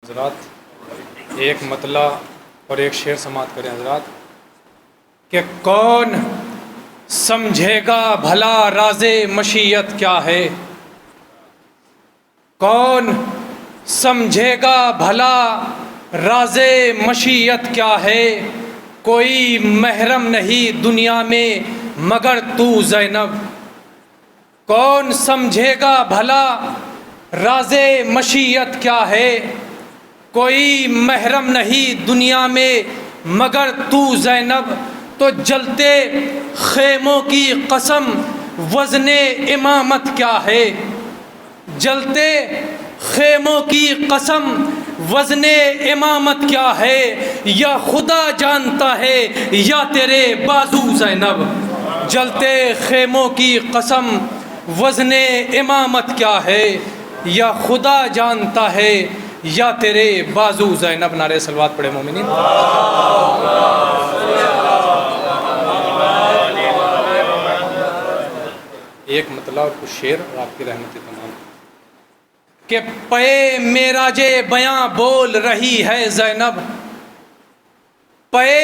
حضرات ایک مطلع اور ایک شعر سماعت کریں حضرات کہ کون سمجھے گا بھلا راز مشیت کیا ہے، کون سمجھے گا بھلا راز مشیت کیا ہے، کوئی محرم نہیں دنیا میں مگر تو زینب، کون سمجھے گا بھلا راز مشیت کیا ہے، کوئی محرم نہیں دنیا میں مگر تو زینب، تو جلتے خیموں کی قسم وزن امامت کیا ہے، جلتے خیموں کی قسم وزن امامت کیا ہے، یا خدا جانتا ہے یا تیرے بازو زینب، جلتے خیموں کی قسم وزن امامت کیا ہے، یا خدا جانتا ہے یا تیرے بازو زینب۔ نعرہ صلوات پڑھے مومنین۔ ایک مطلع اور کچھ شعر اور آپ کی رحمت تمام کہ پے معراج بیاں بول رہی ہے زینب، پے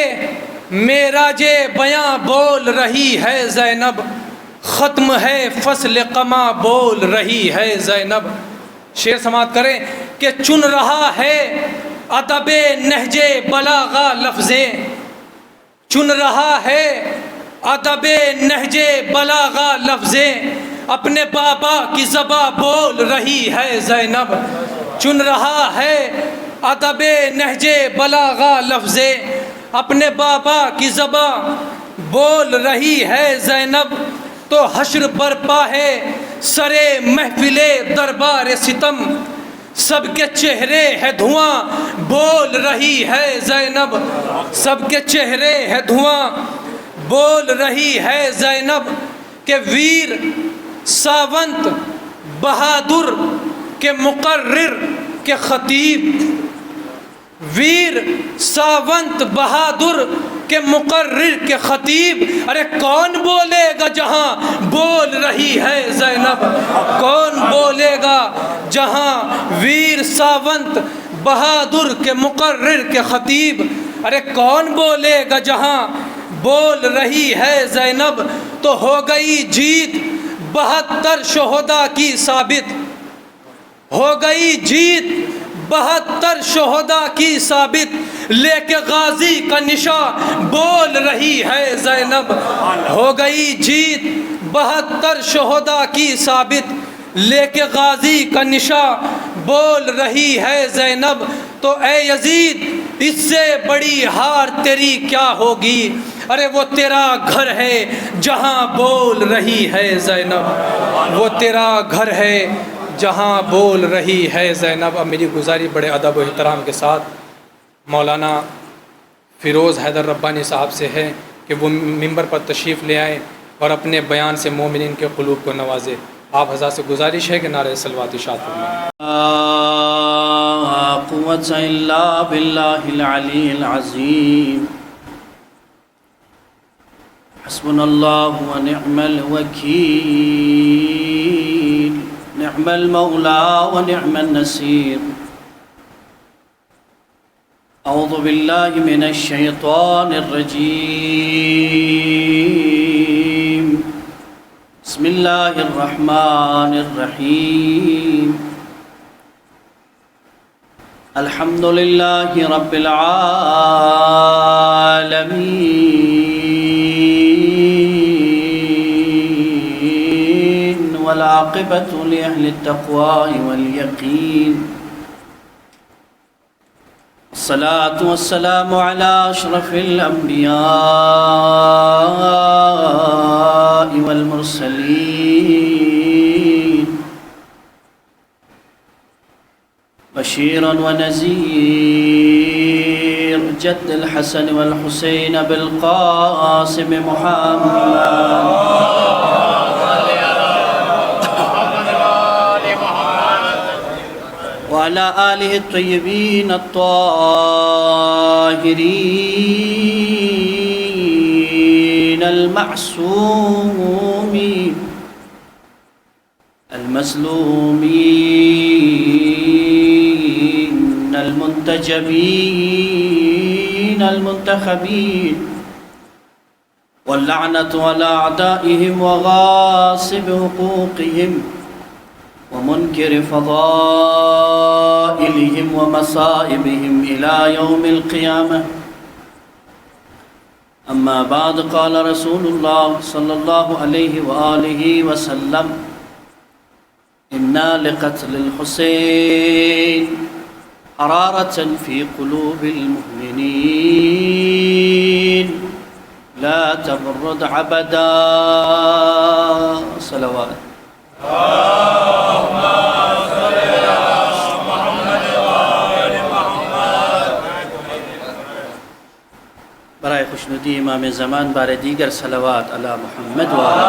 معراج بیاں بول رہی ہے زینب، ختم ہے فصل قمع بول رہی ہے زینب۔ شعر سماعت کریں کہ چن رہا ہے ادب نہج بلاغہ لفظیں، چن رہا ہے ادب نہج بلاغہ لفظیں، اپنے بابا کی زباں بول رہی ہے زینب، چن رہا ہے ادب نہج بلاغہ لفظیں، اپنے بابا کی زباں بول رہی ہے زینب، تو حشر برپا ہے سرے محفل دربار ستم، سب کے چہرے ہے دھواں بول رہی ہے زینب، سب کے چہرے ہے دھواں بول رہی ہے زینب، کہ ویر ساونت بہادر کے مقرر کے خطیب، ویر ساونت بہادر کے مقرر کے خطیب، ارے کون بولے گا جہاں بول رہی ہے زینب، کون بولے گا جہاں ویر ساونت بہادر کے مقرر کے خطیب، ارے کون بولے گا جہاں بول رہی ہے زینب، تو ہو گئی جیت 72 شہداء کی ثابت، ہو گئی جیت 72 شہداء کی ثابت، لے کے غازی کا نشاں بول رہی ہے زینب، ہو گئی جیت 72 شہداء کی ثابت، لے کے غازی کا نشاں بول رہی ہے زینب، تو اے یزید اس سے بڑی ہار تیری کیا ہوگی، ارے وہ تیرا گھر ہے جہاں بول رہی ہے زینب، وہ تیرا گھر ہے جہاں بول رہی ہے زینب۔ اب میری گزاری بڑے ادب و احترام کے ساتھ مولانا فیروز حیدر ربانی صاحب سے ہے کہ وہ ممبر پر تشریف لے آئیں اور اپنے بیان سے مومنین کے قلوب کو نوازے۔ آپ حضرات سے گزارش ہے کہ نعرہ صلوات ارشاد فرمائیں۔ لا قوة إلا بالله العلي العظيم، حسبنا الله ونعم الوكيل، نعم المولى ونعم النصير، أعوذ بالله من الشيطان الرجيم، بسم الله الرحمن الرحيم، الحمد لله رب العالمين، والعاقبة لأهل التقوى واليقين، الصلاة والسلام على أشرف الأنبياء والمرسلين، بشيرا ونذير، جد الحسن والحسين بالقاسم محمد، وعلى آله الطيبين الطاهرين المعصومين المسلومين والمنتجبين المنتخبين واللعنة على أعدائهم وغاصب حقوقهم ومنكر فضائلهم ومصائبهم إلى يوم القيامة. أما بعد، قال رسول الله صلى الله عليه وآله وسلم: إن لقتل الحسين حرارة في قلوب المؤمنين لا تبرد عبدا. صلوات. برائے خوشنودی امام زمان بار دیگر صلوات علی محمد و آل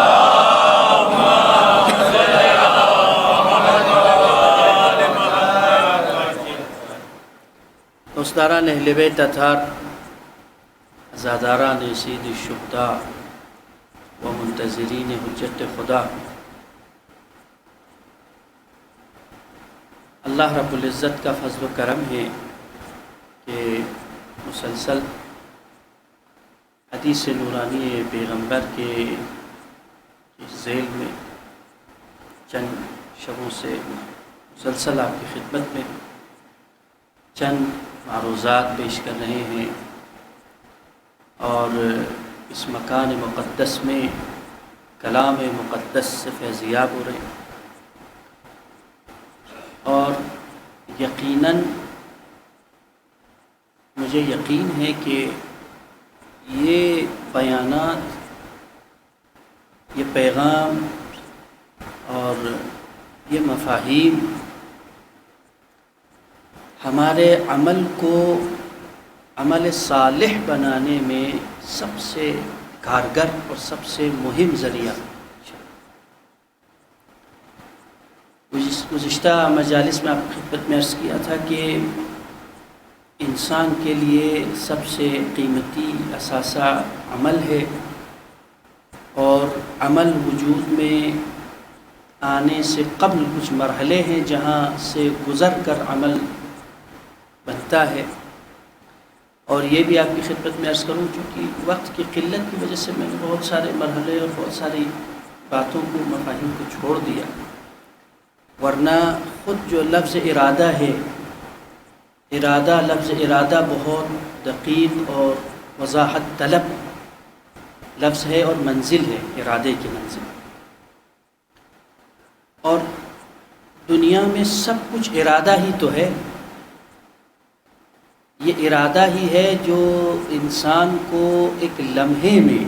دوستداران اہل بیت اطہار، عزاداران سید الشہداء و منتظرین حجت خدا، اللہ رب العزت کا فضل و کرم ہے کہ مسلسل حدیث نورانی پیغمبر کے ذیل میں چند شبوں سے مسلسل آپ کی خدمت میں چند معروضات پیش کر رہے ہیں، اور اس مکان مقدس میں کلام مقدس سے فیضیاب ہو رہے ہیں، اور یقیناً مجھے یقین ہے کہ یہ بیانات، یہ پیغام اور یہ مفاہیم ہمارے عمل کو عمل صالح بنانے میں سب سے کارگر اور سب سے مہم ذریعہ. گزشتہ مجالس میں آپ کی خدمت میں عرض کیا تھا کہ انسان کے لیے سب سے قیمتی اثاثہ عمل ہے، اور عمل وجود میں آنے سے قبل کچھ مرحلے ہیں جہاں سے گزر کر عمل بنتا ہے. اور یہ بھی آپ کی خدمت میں عرض کروں، چونکہ وقت کی قلت کی وجہ سے میں نے بہت سارے مرحلے اور بہت ساری باتوں کو، مفاہیم کو چھوڑ دیا، ورنہ خود جو لفظ ارادہ ہے، لفظ ارادہ بہت دقیق اور وضاحت طلب لفظ ہے اور منزل ہے، ارادے کی منزل. اور دنیا میں سب کچھ ارادہ ہی تو ہے. یہ ارادہ ہی ہے جو انسان کو ایک لمحے میں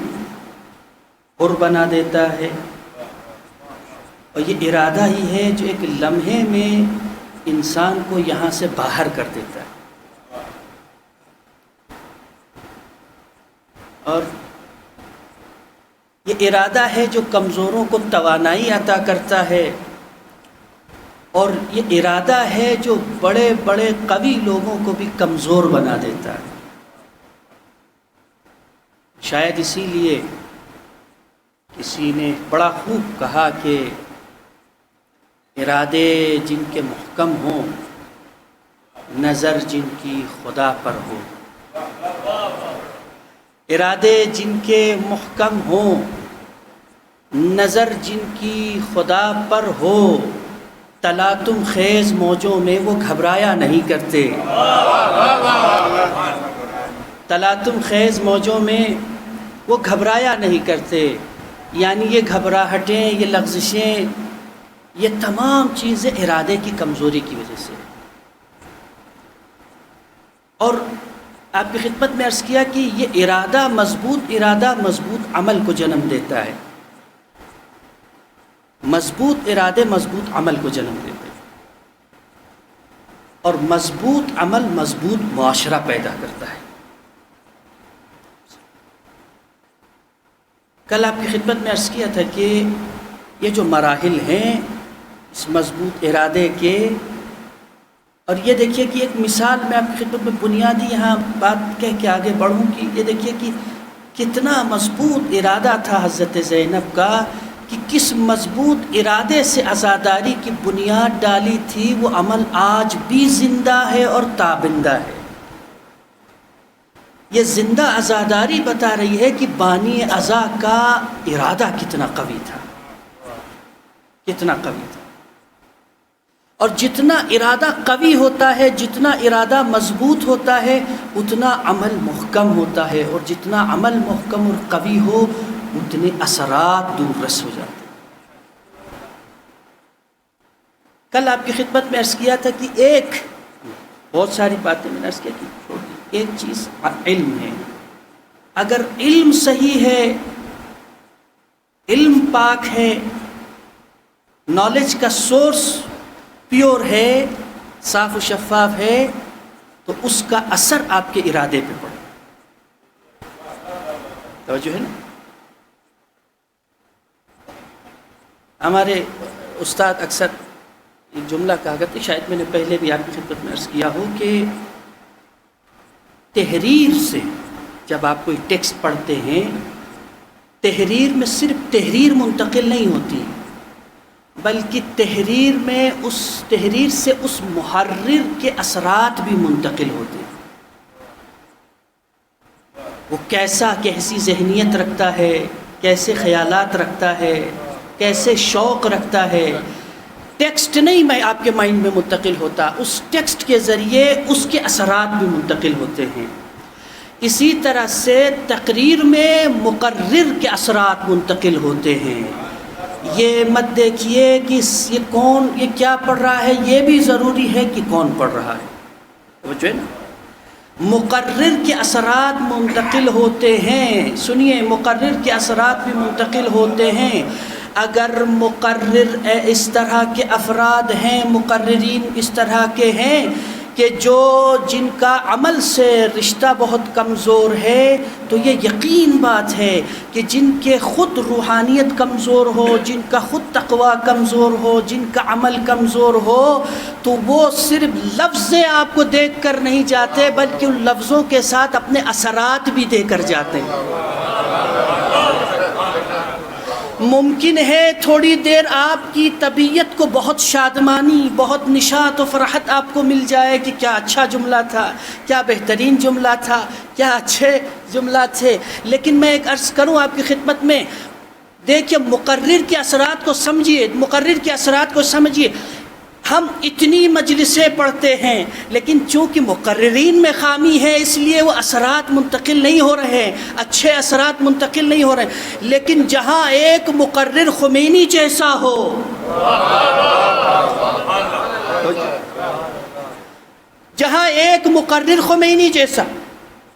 حر بنا دیتا ہے، اور یہ ارادہ ہی ہے جو ایک لمحے میں انسان کو یہاں سے باہر کر دیتا ہے. اور یہ ارادہ ہے جو کمزوروں کو توانائی عطا کرتا ہے، اور یہ ارادہ ہے جو بڑے بڑے قوی لوگوں کو بھی کمزور بنا دیتا ہے. شاید اسی لیے کسی نے بڑا خوب کہا کہ ارادے جن کے محکم ہوں، نظر جن کی خدا پر ہو. ارادے جن کے محکم ہوں، نظر جن کی خدا پر ہو، تلاطم خیز موجوں میں وہ گھبرایا نہیں کرتے. تلاطم خیز موجوں میں وہ گھبرایا نہیں کرتے. یعنی یہ گھبراہٹیں، یہ لغزشیں، یہ تمام چیزیں ارادے کی کمزوری کی وجہ سے. اور آپ کی خدمت میں عرض کیا کہ یہ ارادہ مضبوط عمل کو جنم دیتا ہے. مضبوط ارادے مضبوط عمل کو جنم دیتے ہیں، اور مضبوط عمل مضبوط معاشرہ پیدا کرتا ہے. کل آپ کی خدمت میں عرض کیا تھا کہ یہ جو مراحل ہیں اس مضبوط ارادے کے، اور یہ دیکھیے کہ ایک مثال میں آپ کی خدمت میں بنیادی یہاں بات کہہ کے آگے بڑھوں کہ یہ دیکھیے کہ کتنا مضبوط ارادہ تھا حضرت زینب کا کہ کس مضبوط ارادے سے عزاداری کی بنیاد ڈالی تھی، وہ عمل آج بھی زندہ ہے اور تابندہ ہے۔ یہ زندہ عزاداری بتا رہی ہے کہ بانی عزا کا ارادہ کتنا قوی تھا، کتنا قوی تھا۔ اور جتنا ارادہ قوی ہوتا ہے، جتنا ارادہ مضبوط ہوتا ہے، اتنا عمل محکم ہوتا ہے، اور جتنا عمل محکم اور قوی ہو اتنے اثرات دور رس ہو جاتے ہیں۔ کل آپ کی خدمت میں عرض کیا تھا کہ بہت ساری باتیں میں نے عرض کیا کہ چھوڑ دی، ایک چیز علم ہے۔ اگر علم صحیح ہے، علم پاک ہے، نالج کا سورس پیور ہے، صاف و شفاف ہے، تو اس کا اثر آپ کے ارادے پہ پڑے۔ توجہ ہے نا؟ ہمارے استاد اکثر ایک جملہ کہا کرتے، شاید میں نے پہلے بھی آپ کی خدمت میں عرض کیا ہو، کہ تحریر سے جب آپ کوئی ٹیکسٹ پڑھتے ہیں، تحریر میں صرف تحریر منتقل نہیں ہوتی، بلکہ تحریر میں اس تحریر سے اس محرر کے اثرات بھی منتقل ہوتے ہیں۔ وہ کیسی ذہنیت رکھتا ہے، کیسے خیالات رکھتا ہے، کیسے شوق رکھتا ہے۔ ٹیکسٹ نہیں میں آپ کے مائنڈ میں منتقل ہوتا، اس ٹیکسٹ کے ذریعے اس کے اثرات بھی منتقل ہوتے ہیں۔ اسی طرح سے تقریر میں مقرر کے اثرات منتقل ہوتے ہیں۔ یہ مت دیکھیے کہ یہ کیا پڑھ رہا ہے، یہ بھی ضروری ہے کہ کون پڑھ رہا ہے۔ جو ہے نا، مقرر کے اثرات منتقل ہوتے ہیں۔ سنیے، مقرر کے اثرات بھی منتقل ہوتے ہیں۔ اگر مقرر اس طرح کے افراد ہیں، مقررین اس طرح کے ہیں کہ جن کا عمل سے رشتہ بہت کمزور ہے، تو یہ یقین بات ہے کہ جن کے خود روحانیت کمزور ہو، جن کا خود تقوی کمزور ہو، جن کا عمل کمزور ہو، تو وہ صرف لفظ آپ کو دیکھ کر نہیں جاتے، بلکہ ان لفظوں کے ساتھ اپنے اثرات بھی دے کر جاتے ہیں۔ ممکن ہے تھوڑی دیر آپ کی طبیعت کو بہت شادمانی، بہت نشاط و فرحت آپ کو مل جائے کہ کیا اچھا جملہ تھا، کیا بہترین جملہ تھا، کیا اچھے جملہ تھے، لیکن میں ایک عرض کروں آپ کی خدمت میں، دیکھیے مقرر کے اثرات کو سمجھیے، مقرر کے اثرات کو سمجھیے۔ ہم اتنی مجلسیں پڑھتے ہیں، لیکن چونکہ مقررین میں خامی ہے، اس لیے وہ اثرات منتقل نہیں ہو رہے ہیں، اچھے اثرات منتقل نہیں ہو رہے ہیں۔ لیکن جہاں ایک مقرر خمینی جیسا ہو، جہاں ایک مقرر خمینی جیسا،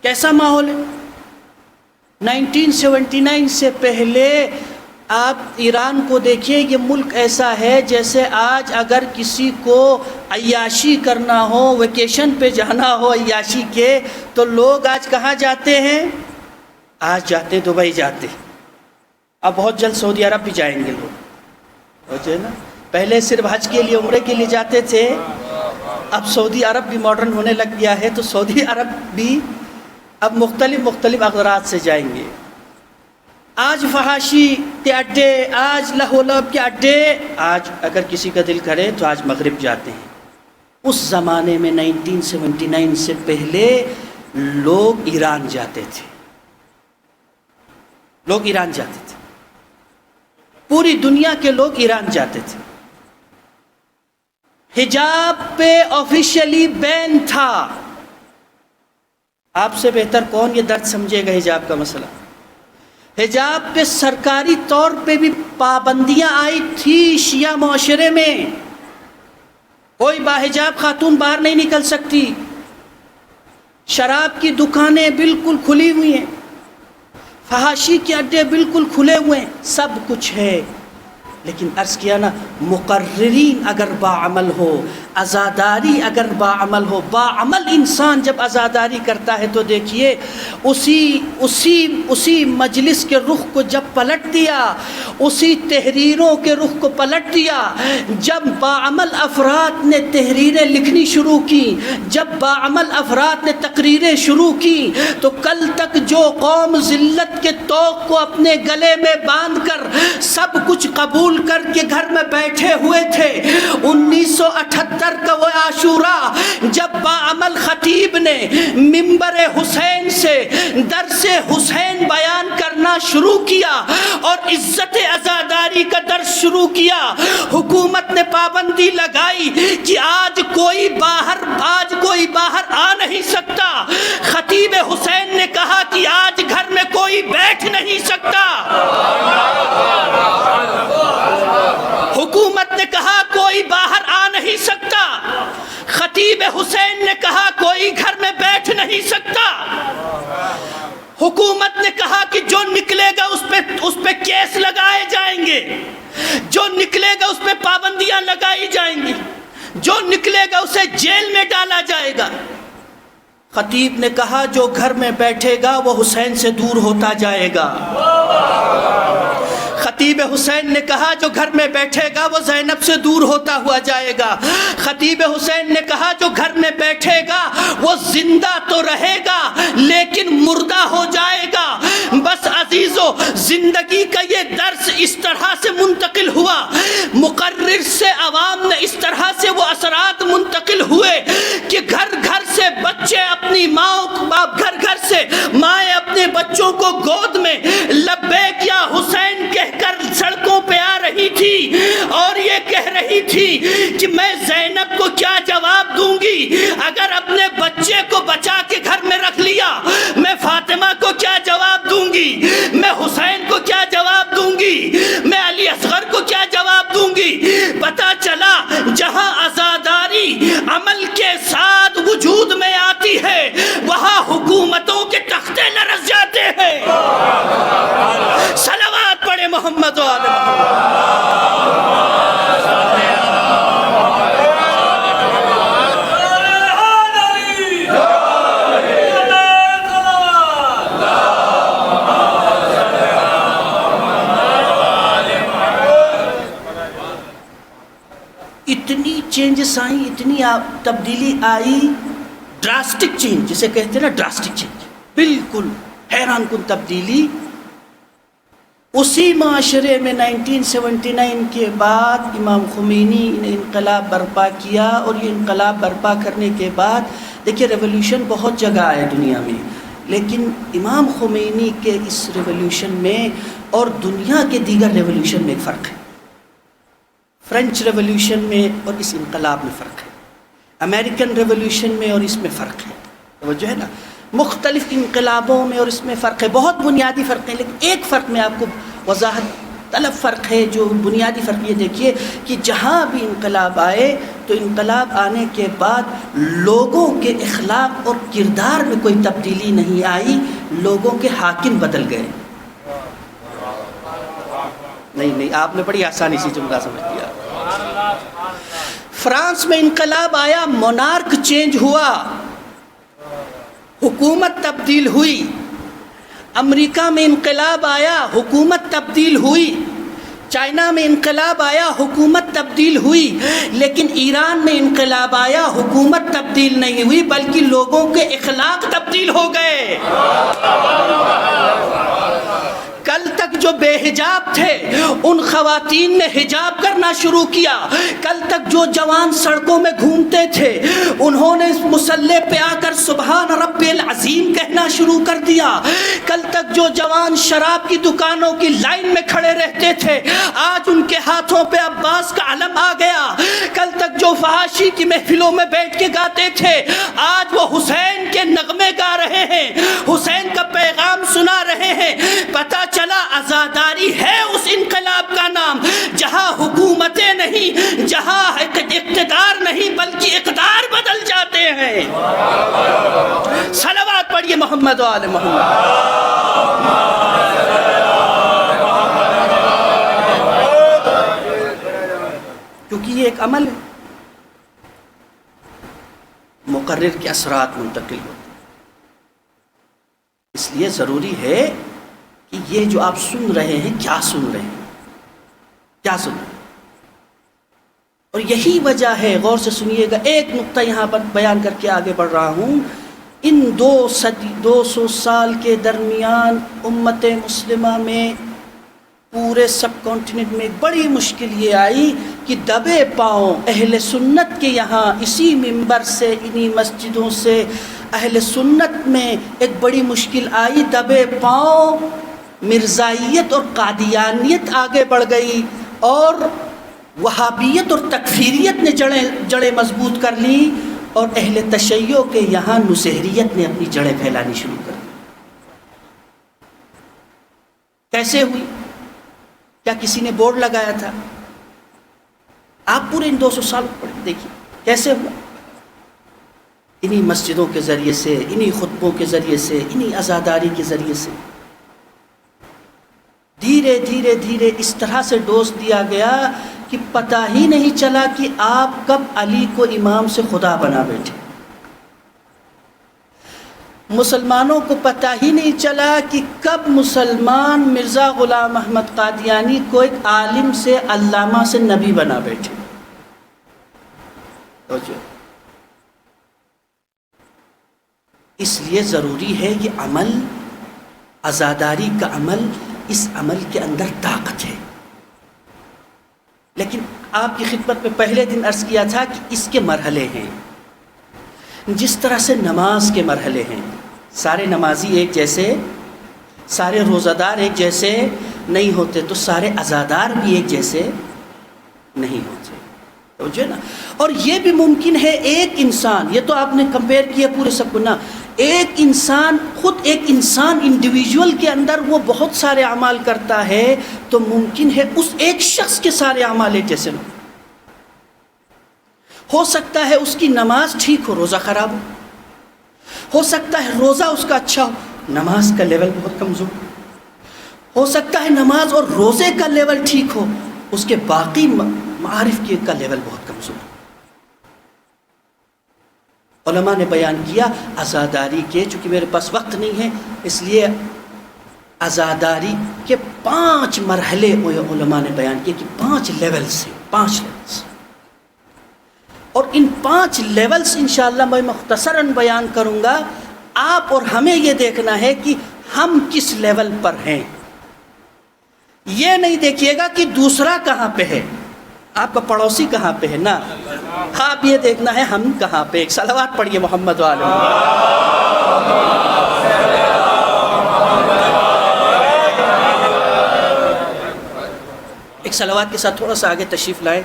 کیسا ماحول ہے؟ 1979 سے پہلے آپ ایران کو دیکھیے، یہ ملک ایسا ہے جیسے آج اگر کسی کو عیاشی کرنا ہو، ویکیشن پہ جانا ہو عیاشی کے، تو لوگ آج کہاں جاتے ہیں؟ آج جاتے دبئی جاتے، اب بہت جلد سعودی عرب بھی جائیں گے لوگ، جو ہے نا، پہلے صرف حج کے لیے، عمرے کے لیے جاتے تھے، اب سعودی عرب بھی ماڈرن ہونے لگ گیا ہے، تو سعودی عرب بھی اب مختلف اغراض سے جائیں گے۔ آج فحاشی کے اڈے، آج لہو لعب کے اڈے، آج اگر کسی کا دل کرے تو آج مغرب جاتے ہیں۔ اس زمانے میں 1979 سے پہلے لوگ ایران جاتے تھے، لوگ ایران جاتے تھے، پوری دنیا کے لوگ ایران جاتے تھے۔ حجاب پہ آفیشیلی بین تھا۔ آپ سے بہتر کون یہ درد سمجھے گا حجاب کا مسئلہ؟ حجاب پہ سرکاری طور پہ بھی پابندیاں آئی تھی شیعہ معاشرے میں، کوئی باحجاب خاتون باہر نہیں نکل سکتی، شراب کی دکانیں بالکل کھلی ہوئی ہیں، فحاشی کے اڈے بالکل کھلے ہوئے ہیں، سب کچھ ہے، لیکن عرض کیا نا مقررین اگر باعمل ہو، عزاداری اگر باعمل ہو، باعمل انسان جب عزاداری کرتا ہے تو دیکھیے اسی مجلس کے رخ کو جب پلٹ دیا، اسی تحریروں کے رخ کو پلٹ دیا، جب باعمل افراد نے تحریریں لکھنی شروع کی، جب باعمل افراد نے تقریریں شروع کی، تو کل تک جو قوم ذلت کے طوق کو اپنے گلے میں باندھ کر سب کچھ قبول کر کے گھر میں بیٹھے ہوئے تھے، 1978 کا وہ عاشورہ جب باعمل خطیب نے منبر حسین سے درس حسین بیان کرنا شروع کیا اور عزت عزاداری کا درس شروع کیا، حکومت نے پابندی لگائی کہ آج کوئی باہر آ نہیں سکتا، خطیب حسین نے کہا کہ آج گھر میں کوئی بیٹھ نہیں سکتا، حکومت نے کہا کوئی باہر آ نہیں سکتا، خطیب حسین نے کہا کوئی گھر میں بیٹھ نہیں سکتا، حکومت نے کہا کہ جو نکلے گا اس پہ کیس لگائے جائیں گے، جو نکلے گا اس پہ پابندیاں لگائی جائیں گی، جو نکلے گا اسے جیل میں ڈالا جائے گا۔ خطیب نے کہا جو گھر میں بیٹھے گا وہ حسین سے دور ہوتا جائے گا، خطیب حسین نے کہا جو گھر میں بیٹھے گا وہ زینب سے دور ہوتا ہوا جائے گا، خطیب حسین نے کہا جو گھر میں بیٹھے گا وہ زندہ تو رہے گا لیکن مردہ ہو جائے گا۔ بس عزیزو، زندگی کا یہ درس اس طرح سے منتقل ہوا، مقرر سے عوام نے اس طرح سے وہ اثرات منتقل ہوئے کہ گھر گھر سے بچے اپنی گھر سے مائیں اپنے بچوں کو گود میں لبیک یا حسین کہہ کر سڑکوں پہ آ رہی تھی اور یہ کہہ رہی تھی کہ میں زینب کو کیا جواب دوں گی اگر اپنے بچے کو بچا کے گھر میں رکھ لیا، میں فاطمہ کو کیا جواب دوں گی، میں حسین کو کیا جواب دوں گی، میں علی اصغر کو کیا جواب دوں گی۔ پتہ چلا جہاں عزاداری عمل کے ساتھ وجود میں آتی ہے وہاں حکومتوں کے تختے لرز جاتے ہیں۔ صلوات پڑھے محمد و آل اتنی چینجز آئیں، اتنی تبدیلی آئی، ڈراسٹک چینج جسے کہتے ہیں نا، ڈراسٹک چینج، بالکل حیران کن تبدیلی۔ اسی معاشرے میں 1979 کے بعد امام خمینی نے انقلاب برپا کیا، اور یہ انقلاب برپا کرنے کے بعد دیکھیے ریولوشن بہت جگہ آئے دنیا میں، لیکن امام خمینی کے اس ریولوشن میں اور دنیا کے دیگر ریولوشن میں ایک فرق ہے، فرینچ ریولوشن میں اور اس انقلاب میں فرق ہے، امریکن ریولوشن میں اور اس میں فرق ہے، توجہ ہے نا، مختلف انقلابوں میں اور اس میں فرق ہے، بہت بنیادی فرق ہے، لیکن ایک فرق میں آپ کو وضاحت طلب فرق ہے، جو بنیادی فرق یہ دیکھیے کہ جہاں بھی انقلاب آئے تو انقلاب آنے کے بعد لوگوں کے اخلاق اور کردار میں کوئی تبدیلی نہیں آئی، لوگوں کے حاکم بدل گئے۔ نہیں آپ نے بڑی آسانی سے جملہ سمجھ لیا۔ فرانس میں انقلاب آیا، مونارک چینج ہوا، حکومت تبدیل ہوئی، امریکہ میں انقلاب آیا، حکومت تبدیل ہوئی، چائنا میں انقلاب آیا، حکومت تبدیل ہوئی، لیکن ایران میں انقلاب آیا، حکومت تبدیل نہیں ہوئی بلکہ لوگوں کے اخلاق تبدیل ہو گئے۔ کل تک جو بے حجاب تھے ان خواتین نے حجاب کرنا شروع کیا، کل تک جو جوان سڑکوں میں گھومتے تھے انہوں نے مصلی پہ آ کر سبحان رب العظیم کہنا شروع کر دیا، کل تک جو جوان شراب کی دکانوں کی لائن میں کھڑے رہتے تھے آج ان کے ہاتھوں پہ عباس کا علم آ گیا، کل تک جو فحاشی کی محفلوں میں بیٹھ کے گاتے تھے آج وہ حسین کے نغمے گا رہے ہیں، حسین کا پیغام سنا رہے ہیں۔ پتہ چلا عزاداری ہے اس انقلاب کا نام جہاں حکومتیں نہیں، جہاں اقتدار نہیں بلکہ اقدار بدل جاتے ہیں۔ صلوات پڑھیے محمد و آل محمد۔ کیونکہ یہ ایک عمل ہے، مقرر کے اثرات منتقل ہوتے ہیں۔ اس لیے ضروری ہے کہ یہ جو آپ سن رہے ہیں کیا سن رہے ہیں، کیا سن رہے ہیں۔ اور یہی وجہ ہے، غور سے سنیے گا، ایک نقطہ یہاں پر بیان کر کے آگے بڑھ رہا ہوں۔ ان 200 سال کے درمیان امت مسلمہ میں، پورے سب کانٹیننٹ میں ایک بڑی مشکل یہ آئی کہ دبے پاؤں اہل سنت کے یہاں، اسی منبر سے، انہی مسجدوں سے اہل سنت میں ایک بڑی مشکل آئی، دبے پاؤں مرزائیت اور قادیانیت آگے بڑھ گئی، اور وہابیت اور تکفیریت نے جڑیں مضبوط کر لی، اور اہل تشیع کے یہاں نصیریت نے اپنی جڑیں پھیلانی شروع کر دی۔ کیسے ہوئی؟ کیا کسی نے بورڈ لگایا تھا؟ آپ پورے ان 200 سال پڑھ دیکھیے کیسے ہوا۔ انہی مسجدوں کے ذریعے سے، انہی خطبوں کے ذریعے سے، انہی عزاداری کے ذریعے سے دھیرے دھیرے دھیرے اس طرح سے ڈوز دیا گیا کہ پتہ ہی نہیں چلا کہ آپ کب علی کو امام سے خدا بنا بیٹھے۔ مسلمانوں کو پتہ ہی نہیں چلا کہ کب مسلمان مرزا غلام احمد قادیانی کو ایک عالم سے، علامہ سے نبی بنا بیٹھے۔ اس لیے ضروری ہے یہ عمل، عزاداری کا عمل، اس عمل کے اندر طاقت ہے۔ لیکن آپ کی خدمت میں پہلے دن عرض کیا تھا کہ اس کے مرحلے ہیں، جس طرح سے نماز کے مرحلے ہیں۔ سارے نمازی ایک جیسے، سارے روزہ دار ایک جیسے نہیں ہوتے، تو سارے عزادار بھی ایک جیسے نہیں ہوتے، سمجھے نا۔ اور یہ بھی ممکن ہے ایک انسان، یہ تو آپ نے کمپیئر کیا پورے سب کو نا، ایک انسان، خود ایک انسان انڈیویجول کے اندر وہ بہت سارے اعمال کرتا ہے، تو ممکن ہے اس ایک شخص کے سارے اعمال ایک جیسے نہ ہو سکتا ہے اس کی نماز ٹھیک ہو، روزہ خراب ہو سکتا ہے روزہ اس کا اچھا ہو، نماز کا لیول بہت کمزور ہو سکتا ہے، نماز اور روزے کا لیول ٹھیک ہو، اس کے باقی معارف کا لیول بہت کمزور۔ علماء نے بیان کیا عزاداری کے، چونکہ میرے پاس وقت نہیں ہے اس لیے عزاداری کے 5 مرحلے علماء نے بیان کیے کہ 5 لیولز ہیں، 5 لیولز، اور ان 5 لیولز انشاءاللہ میں مختصراً بیان کروں گا۔ آپ اور ہمیں یہ دیکھنا ہے کہ ہم کس لیول پر ہیں، یہ نہیں دیکھیے گا کہ دوسرا کہاں پہ ہے، آپ کا پڑوسی کہاں پہ ہے، نا، آپ یہ دیکھنا ہے ہم کہاں پہ۔ ایک صلوات پڑھیے محمد والے۔ ایک صلوات کے ساتھ تھوڑا سا آگے تشریف لائیں۔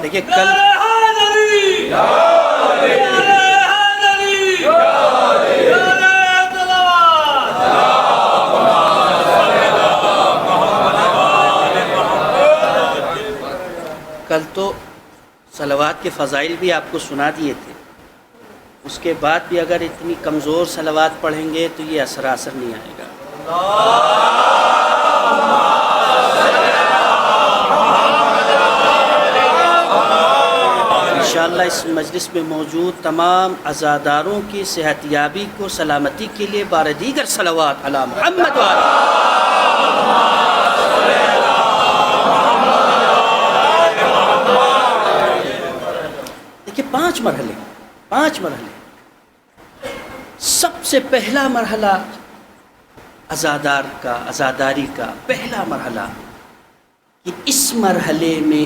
دیکھیے کل تو صلوات کے فضائل بھی آپ کو سنا دیے تھے، اس کے بعد بھی اگر اتنی کمزور صلوات پڑھیں گے تو یہ اثر نہیں آئے گا۔ انشاءاللہ اس مجلس میں موجود تمام عزاداروں کی صحتیابی کو، سلامتی کے لیے باردیگر صلوات علی محمد دیکھیے 5 مرحلے، 5 مرحلے۔ سب سے پہلا مرحلہ عزادار کا، عزاداری کا پہلا مرحلہ، کہ اس مرحلے میں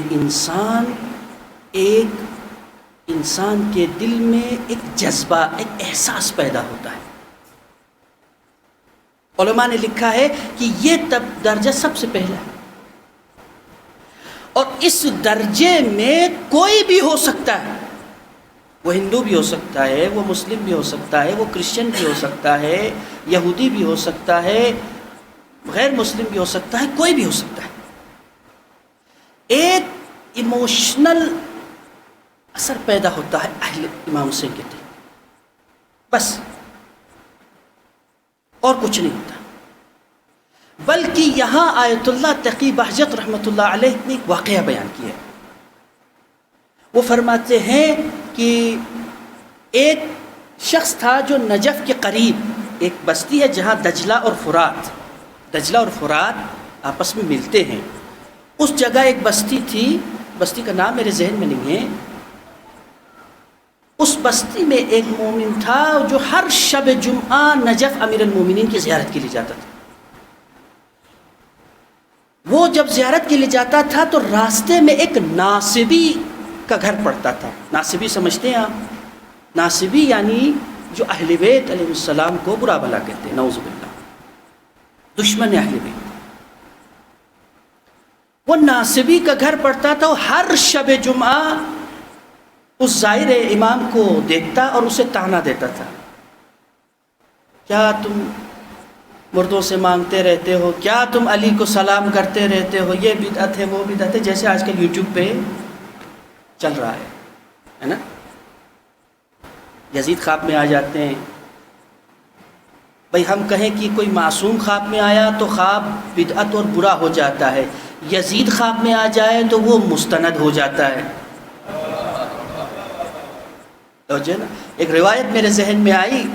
انسان کے دل میں ایک جذبہ، ایک احساس پیدا ہوتا ہے۔ علماء نے لکھا ہے کہ یہ درجہ سب سے پہلا ہے، اور اس درجے میں کوئی بھی ہو سکتا ہے، وہ ہندو بھی ہو سکتا ہے، وہ مسلم بھی ہو سکتا ہے، وہ کرسچن بھی ہو سکتا ہے، یہودی بھی ہو سکتا ہے، غیر مسلم بھی ہو سکتا ہے، کوئی بھی ہو سکتا ہے۔ ایک ایموشنل اثر پیدا ہوتا ہے اہل امام حسین کے دل، بس اور کچھ نہیں ہوتا. بلکہ یہاں آیت اللہ تقی بہجت رحمۃ اللہ علیہ نے ایک واقعہ بیان کیا ہے. وہ فرماتے ہیں کہ ایک شخص تھا جو نجف کے قریب ایک بستی ہے جہاں دجلہ اور فرات آپس میں ملتے ہیں. اس جگہ ایک بستی تھی، بستی کا نام میرے ذہن میں نہیں ہے. اس بستی میں ایک مومن تھا جو ہر شب جمعہ نجف امیر المومنین کی زیارت کے لیے جاتا تھا. وہ جب زیارت کے لیے جاتا تھا تو راستے میں ایک ناصبی کا گھر پڑتا تھا. ناصبی سمجھتے ہیں آپ؟ ناصبی یعنی جو اہل بیت علیہ السلام کو برا بھلا کہتے ہیں، نعوذ باللہ، دشمن اہل بیت. وہ ناصبی کا گھر پڑتا تھا. ہر شب جمعہ اس زائر امام کو دیکھتا اور اسے طعنہ دیتا تھا. کیا تم مردوں سے مانگتے رہتے ہو؟ کیا تم علی کو سلام کرتے رہتے ہو؟ یہ بدعت ہے، وہ بدعت ہے، جیسے آج کل یوٹیوب پہ چل رہا ہے نا. یزید خواب میں آ جاتے ہیں. بھئی ہم کہیں کہ کوئی معصوم خواب میں آیا تو خواب بدعت اور برا ہو جاتا ہے. یزید خواب میں آ جائے تو وہ مستند ہو جاتا ہے. تو جو ہے نا، ایک روایت میرے ذہن میں آئی،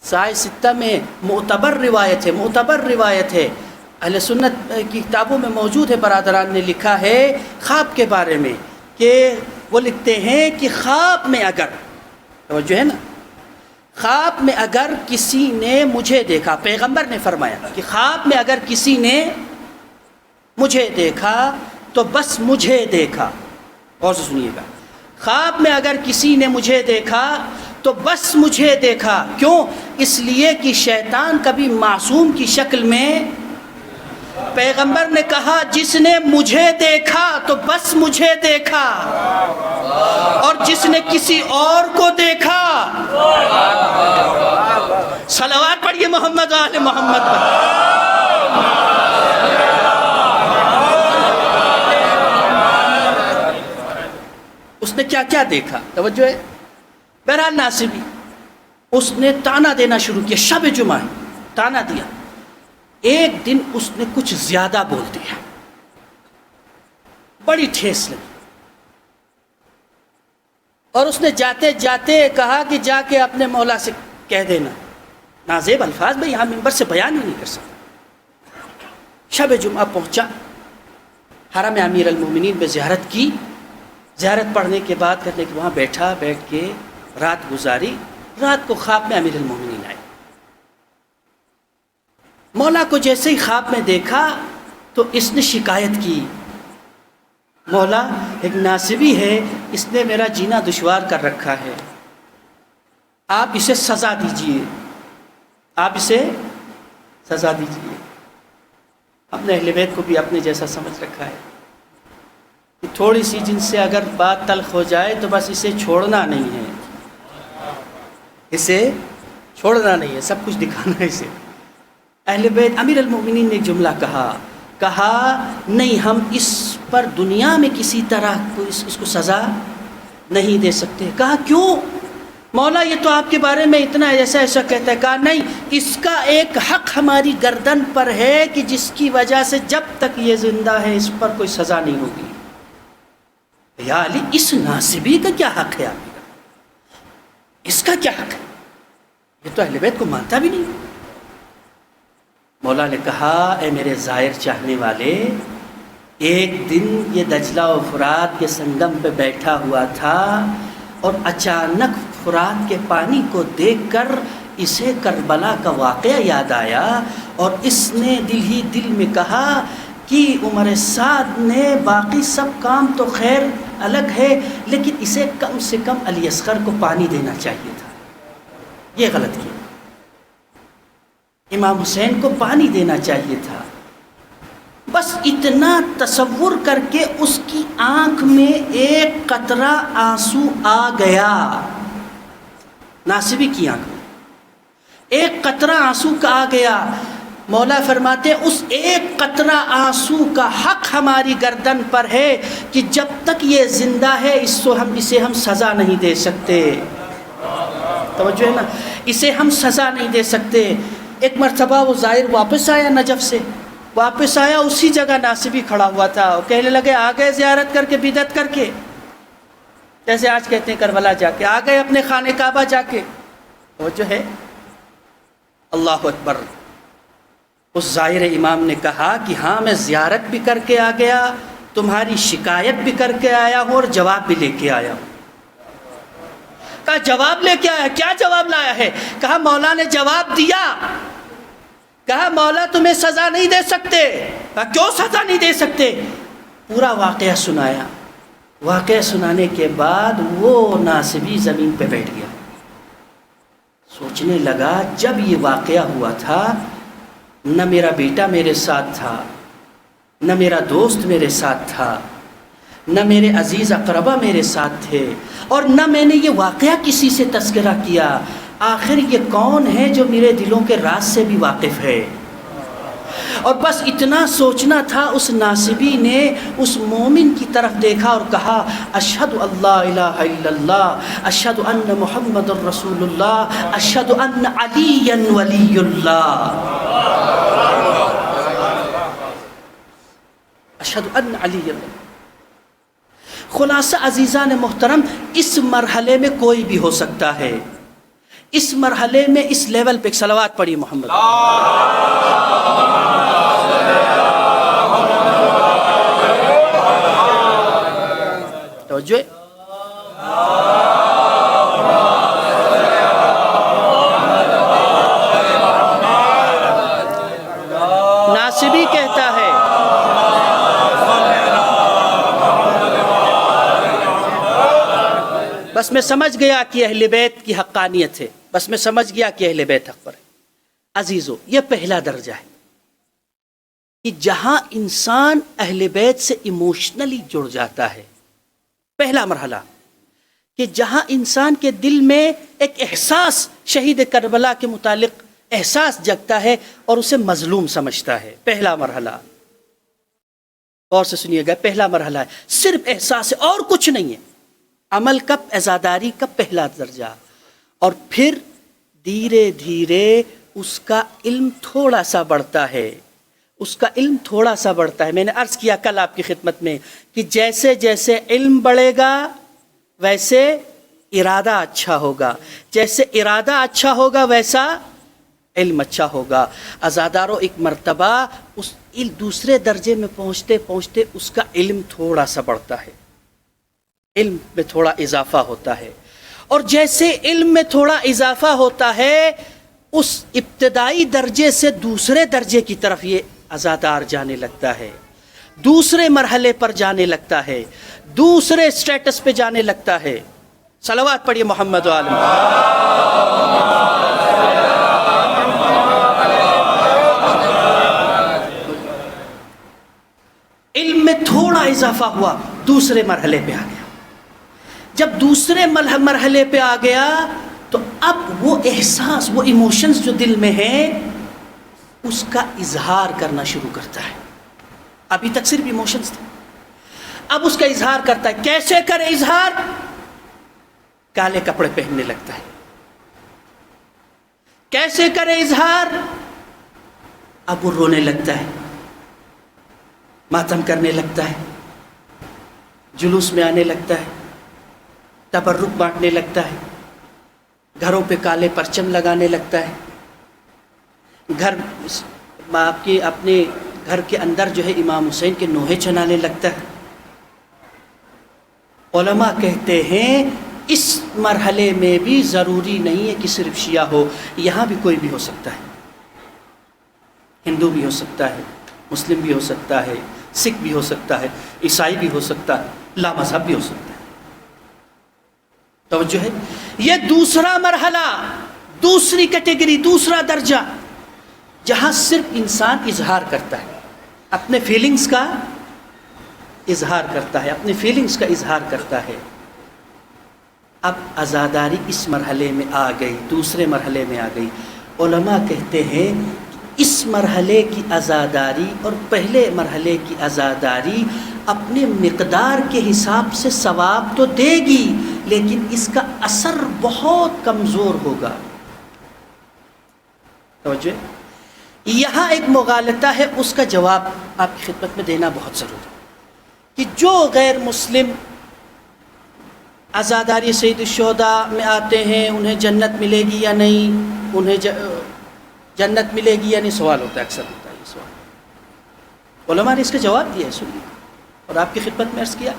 سائے ستہ میں معتبر روایت ہے، اہل سنت کی کتابوں میں موجود ہے. برادران نے لکھا ہے خواب کے بارے میں کہ وہ لکھتے ہیں کہ خواب میں اگر جو ہے نا، خواب میں اگر کسی نے مجھے دیکھا، پیغمبر نے فرمایا کہ خواب میں اگر کسی نے مجھے دیکھا تو بس مجھے دیکھا. اور سے سنیے گا، خواب میں اگر کسی نے مجھے دیکھا تو بس مجھے دیکھا. کیوں؟ اس لیے کہ شیطان کبھی معصوم کی شکل میں، پیغمبر نے کہا جس نے مجھے دیکھا تو بس مجھے دیکھا، اور جس نے کسی اور کو دیکھا، صلوات پڑھیے محمد و آل محمد پر. اس نے کیا کیا دیکھا، توجہ ہے. بہرحال ناصبی اس نے طعنہ دینا شروع کیا. شب جمعہ طعنہ دیا. ایک دن اس نے کچھ زیادہ بول دیا، بڑی ٹھیس لگی، اور اس نے جاتے جاتے کہا کہ جا کے اپنے مولا سے کہہ دینا. نازیب الفاظ میں یہاں ممبر سے بیان ہی نہیں کر سکتا. شب جمعہ پہنچا، حرم امیر المومنین میں زیارت کی. زیارت پڑھنے کے بعد کرنے کے وہاں بیٹھ کے رات گزاری. رات کو خواب میں امیر المومنین آئے. مولا کو جیسے ہی خواب میں دیکھا تو اس نے شکایت کی، مولا ایک ناصبی ہے، اس نے میرا جینا دشوار کر رکھا ہے، آپ اسے سزا دیجئے، آپ اسے سزا دیجئے. اپنے اہل بیت کو بھی اپنے جیسا سمجھ رکھا ہے کہ تھوڑی سی جن سے اگر بات تلخ ہو جائے تو بس اسے چھوڑنا نہیں ہے، اسے چھوڑنا نہیں ہے، سب کچھ دکھانا ہے اسے. اہل بیت امیر المومنین نے ایک جملہ کہا نہیں، ہم اس پر دنیا میں کسی طرح اس کو سزا نہیں دے سکتے. کہا کیوں؟ مولا یہ تو آپ کے بارے میں اتنا ایسا کہتا ہے. کہا نہیں، اس کا ایک حق ہماری گردن پر ہے کہ جس کی وجہ سے جب تک یہ زندہ ہے اس پر کوئی سزا نہیں ہوگی. یا علی، اس ناصبی کا کیا حق ہے؟ آپ کا اس کا کیا حق ہے؟ یہ تو اہل بیت کو مانتا بھی نہیں. مولا نے کہا اے میرے زائر چاہنے والے، ایک دن یہ دجلہ و فرات کے سنگم پہ بیٹھا ہوا تھا اور اچانک فرات کے پانی کو دیکھ کر اسے کربلا کا واقعہ یاد آیا، اور اس نے دل ہی دل میں کہا کہ عمر سعد نے باقی سب کام تو خیر الگ ہے، لیکن اسے کم سے کم علی اصغر کو پانی دینا چاہیے تھا، یہ غلط کیا. امام حسین کو پانی دینا چاہیے تھا. بس اتنا تصور کر کے اس کی آنکھ میں ایک قطرہ آنسو آ گیا. ناصبی کی آنکھ میں ایک قطرہ آنسو کا آ گیا. مولا فرماتے اس ایک قطرہ آنسو کا حق ہماری گردن پر ہے کہ جب تک یہ زندہ ہے اسے ہم سزا نہیں دے سکتے. توجہ ہے نا. اسے ہم سزا نہیں دے سکتے. ایک مرتبہ وہ زائر واپس آیا نجف سے، واپس آیا، اسی جگہ ناصبی کھڑا ہوا تھا، اور کہنے لگے آ گئے زیارت کر کے، بدعت کر کے، جیسے آج کہتے ہیں کربلا جا کے، آ گئے اپنے خانہ کعبہ جا کے. وہ جو ہے اللہ اکبر. اس زائر امام نے کہا کہ ہاں میں زیارت بھی کر کے آ گیا، تمہاری شکایت بھی کر کے آیا ہوں، اور جواب بھی لے کے آیا ہوں. کہا جواب لے کے آیا؟ کیا جواب لایا ہے؟ کہا مولا نے جواب دیا. کہا مولا تمہیں سزا نہیں دے سکتے. کہا کیوں سزا نہیں دے سکتے؟ پورا واقعہ سنایا. واقعہ سنانے کے بعد وہ ناصبی زمین پہ بیٹھ گیا. سوچنے لگا جب یہ واقعہ ہوا تھا نہ میرا بیٹا میرے ساتھ تھا، نہ میرا دوست میرے ساتھ تھا، نہ میرے عزیز اقربا میرے ساتھ تھے، اور نہ میں نے یہ واقعہ کسی سے تذکرہ کیا. آخر یہ کون ہے جو میرے دلوں کے راز سے بھی واقف ہے؟ اور بس اتنا سوچنا تھا. اس ناصبی نے اس مومن کی طرف دیکھا اور کہا اشہد اللہ الہ الا اللہ، اشہد ان محمد الرسول اللہ، اشہد ان علی ولی اللہ، اشہد ان علی اللہ. خلاصہ عزیزان محترم، اس مرحلے میں کوئی بھی ہو سکتا ہے. اس مرحلے میں اس لیول پہ ایک صلوات پڑھی محمد. توجہ. ناصبی کہتا ہے بس میں سمجھ گیا کہ اہل بیت کی حقانیت ہے، بس میں سمجھ گیا کہ اہل بیت حق پر ہے. عزیزو، یہ پہلا درجہ ہے کہ جہاں انسان اہل بیت سے ایموشنلی جڑ جاتا ہے. پہلا مرحلہ کہ جہاں انسان کے دل میں ایک احساس شہید کربلا کے متعلق احساس جگتا ہے اور اسے مظلوم سمجھتا ہے. پہلا مرحلہ، غور سے سنیے گا، پہلا مرحلہ ہے، صرف احساس ہے اور کچھ نہیں ہے. عمل کا، عزاداری کا پہلا درجہ. اور پھر دھیرے دھیرے اس کا علم تھوڑا سا بڑھتا ہے، اس کا علم تھوڑا سا بڑھتا ہے. میں نے عرض کیا کل آپ کی خدمت میں کہ جیسے جیسے علم بڑھے گا ویسے ارادہ اچھا ہوگا، جیسے ارادہ اچھا ہوگا ویسا علم اچھا ہوگا. عزاداروں، ایک مرتبہ اس دوسرے درجے میں پہنچتے پہنچتے اس کا علم تھوڑا سا بڑھتا ہے، علم میں تھوڑا اضافہ ہوتا ہے. اور جیسے علم میں تھوڑا اضافہ ہوتا ہے اس ابتدائی درجے سے دوسرے درجے کی طرف یہ عزادار جانے لگتا ہے، دوسرے مرحلے پر جانے لگتا ہے، دوسرے سٹیٹس پہ جانے لگتا ہے. صلوات پڑھیے محمد و آل علم میں تھوڑا اضافہ ہوا، دوسرے مرحلے پہ آ گیا. جب دوسرے مرحلے پہ آ گیا تو اب وہ احساس، وہ ایموشنز جو دل میں ہیں اس کا اظہار کرنا شروع کرتا ہے. ابھی تک صرف ایموشنز تھے، اب اس کا اظہار کرتا ہے. کیسے کرے اظہار؟ کالے کپڑے پہننے لگتا ہے. کیسے کرے اظہار؟ اب وہ رونے لگتا ہے، ماتم کرنے لگتا ہے، جلوس میں آنے لگتا ہے، تبرک بانٹنے لگتا ہے، گھروں پہ کالے پرچم لگانے لگتا ہے، گھر آپ کے اپنے گھر کے اندر جو ہے امام حسین کے نوحے چنانے لگتا ہے. علماء کہتے ہیں اس مرحلے میں بھی ضروری نہیں ہے کہ صرف شیعہ ہو، یہاں بھی کوئی بھی ہو سکتا ہے. ہندو بھی ہو سکتا ہے، مسلم بھی ہو سکتا ہے، سکھ بھی ہو سکتا ہے، عیسائی بھی ہو سکتا ہے، لا مذہب بھی ہو سکتا ہے. توجہ ہے. یہ دوسرا مرحلہ، دوسری کیٹیگری، دوسرا درجہ، جہاں صرف انسان اظہار کرتا ہے، اپنے فیلنگز کا اظہار کرتا ہے، اپنے فیلنگز کا اظہار کرتا ہے. اب عزاداری اس مرحلے میں آ گئی، دوسرے مرحلے میں آ گئی. علماء کہتے ہیں اس مرحلے کی عزاداری اور پہلے مرحلے کی عزاداری اپنے مقدار کے حساب سے ثواب تو دے گی، لیکن اس کا اثر بہت کمزور ہوگا. توجہ. یہاں ایک مغالطہ ہے، اس کا جواب آپ کی خدمت میں دینا بہت ضروری ہے کہ جو غیر مسلم عزاداری سید الشہداء میں آتے ہیں انہیں جنت ملے گی یا نہیں، انہیں جنت ملے گی یا نہیں، سوال ہوتا ہے، اکثر ہوتا ہے یہ سوال. علماء نے اس کا جواب دیا ہے، سنیے، اور آپ کی خدمت میں عرض کیا.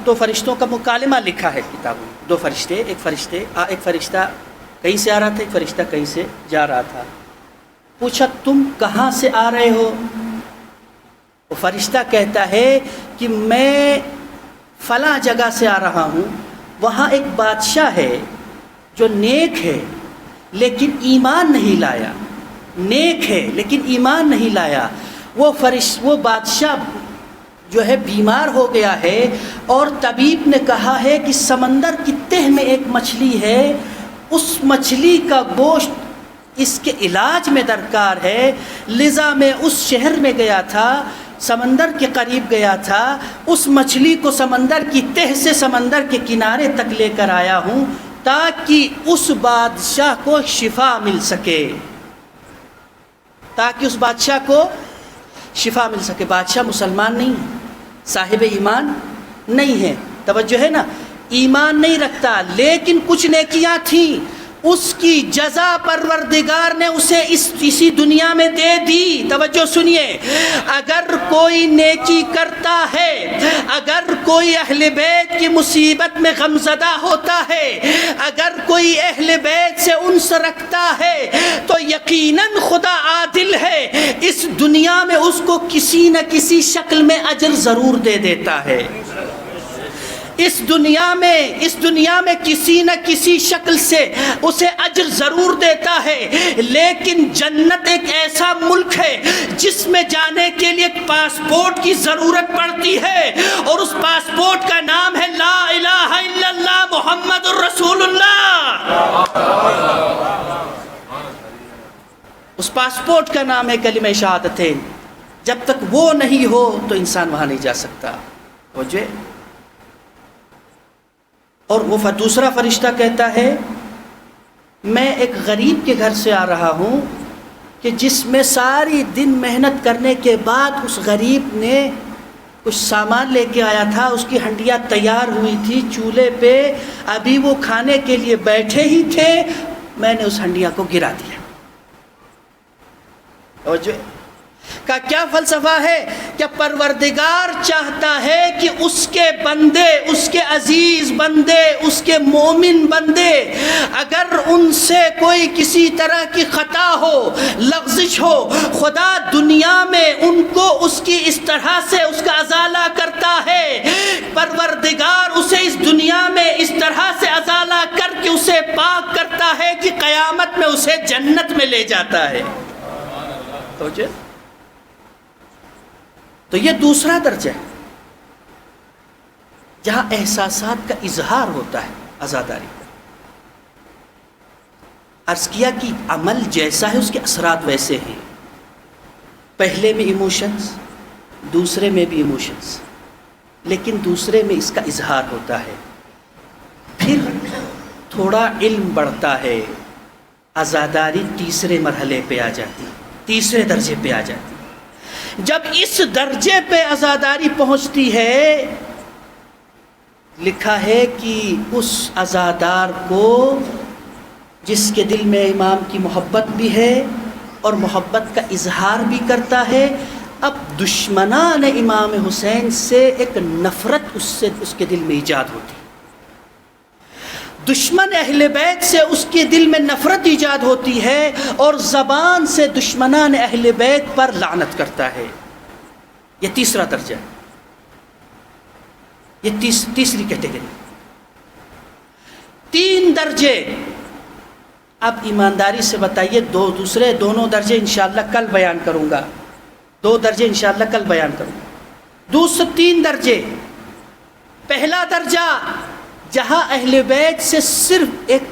دو فرشتوں کا مکالمہ لکھا ہے کتابوں میں. دو فرشتے، ایک فرشتہ کہیں سے آ رہا تھا، ایک فرشتہ کہیں سے جا رہا تھا. پوچھا تم کہاں سے آ رہے ہو؟ وہ فرشتہ کہتا ہے کہ میں فلاں جگہ سے آ رہا ہوں، وہاں ایک بادشاہ ہے جو نیک ہے لیکن ایمان نہیں لایا. نیک ہے لیکن ایمان نہیں لایا. وہ بادشاہ جو ہے بیمار ہو گیا ہے، اور طبیب نے کہا ہے کہ سمندر کی تہ میں ایک مچھلی ہے، اس مچھلی کا گوشت اس کے علاج میں درکار ہے. لذا میں اس شہر میں گیا تھا، سمندر کے قریب گیا تھا، اس مچھلی کو سمندر کی تہ سے سمندر کے کنارے تک لے کر آیا ہوں تاکہ اس بادشاہ کو شفا مل سکے. بادشاہ مسلمان نہیں ہے، صاحب ایمان نہیں ہے. توجہ ہے نا، ایمان نہیں رکھتا، لیکن کچھ نیکیاں تھیں، اس کی جزا پروردگار نے اسے اسی دنیا میں دے دی. توجہ سنیے، اگر کوئی نیکی کرتا ہے، اگر کوئی اہل بیت کی مصیبت میں غمزدہ ہوتا ہے، اگر کوئی اہل بیت سے انس رکھتا ہے، تو یقیناً خدا عادل ہے، اس دنیا میں اس کو کسی نہ کسی شکل میں اجر ضرور دے دیتا ہے. اس دنیا میں کسی نہ کسی شکل سے اسے اجر ضرور دیتا ہے. لیکن جنت ایک ایسا ملک ہے جس میں جانے کے لیے ایک پاسپورٹ کی ضرورت پڑتی ہے، اور اس پاسپورٹ کا نام ہے لا الہ الا اللہ محمد الرسول اللہ. اس پاسپورٹ کا نام ہے کلمہ شہادتین. جب تک وہ نہیں ہو تو انسان وہاں نہیں جا سکتا. وجہ اور وہ دوسرا فرشتہ کہتا ہے میں ایک غریب کے گھر سے آ رہا ہوں کہ جس میں ساری دن محنت کرنے کے بعد اس غریب نے کچھ سامان لے کے آیا تھا، اس کی ہنڈیاں تیار ہوئی تھی چولہے پہ، ابھی وہ کھانے کے لیے بیٹھے ہی تھے، میں نے اس ہنڈیاں کو گرا دیا. اور جو کا کیا فلسفہ ہے کہ پروردگار چاہتا ہے کہ اس کے بندے، اس کے عزیز بندے، اس کے مومن بندے، اگر ان سے کوئی کسی طرح کی خطا ہو، لغزش ہو، خدا دنیا میں ان کو اس کی اس طرح سے اس کا ازالہ کرتا ہے. پروردگار اسے اس دنیا میں اس طرح سے ازالہ کر کے اسے پاک کرتا ہے کہ قیامت میں اسے جنت میں لے جاتا ہے. تو یہ دوسرا درجہ ہے جہاں احساسات کا اظہار ہوتا ہے عزاداری کا. عرض کیا کہ عمل جیسا ہے اس کے اثرات ویسے ہیں. پہلے میں ایموشنز، دوسرے میں بھی ایموشنز، لیکن دوسرے میں اس کا اظہار ہوتا ہے. پھر تھوڑا علم بڑھتا ہے، عزاداری تیسرے مرحلے پہ آ جاتی ہے، تیسرے درجے پہ آ جاتی ہے. جب اس درجے پہ عزاداری پہنچتی ہے، لکھا ہے کہ اس عزادار کو جس کے دل میں امام کی محبت بھی ہے اور محبت کا اظہار بھی کرتا ہے، اب دشمنان امام حسین سے ایک نفرت اس کے دل میں ایجاد ہوتی ہے. دشمن اہل بیت سے اس کے دل میں نفرت ایجاد ہوتی ہے اور زبان سے دشمنان اہل بیت پر لعنت کرتا ہے. یہ تیسرا درجہ ہے، یہ تیسری کیٹیگری. 3 درجے. اب ایمانداری سے بتائیے، دونوں درجے انشاءاللہ کل بیان کروں گا. 2 درجے انشاءاللہ کل بیان کروں گا. دوسرے 3 درجے. پہلا درجہ جہاں اہل بیت سے صرف ایک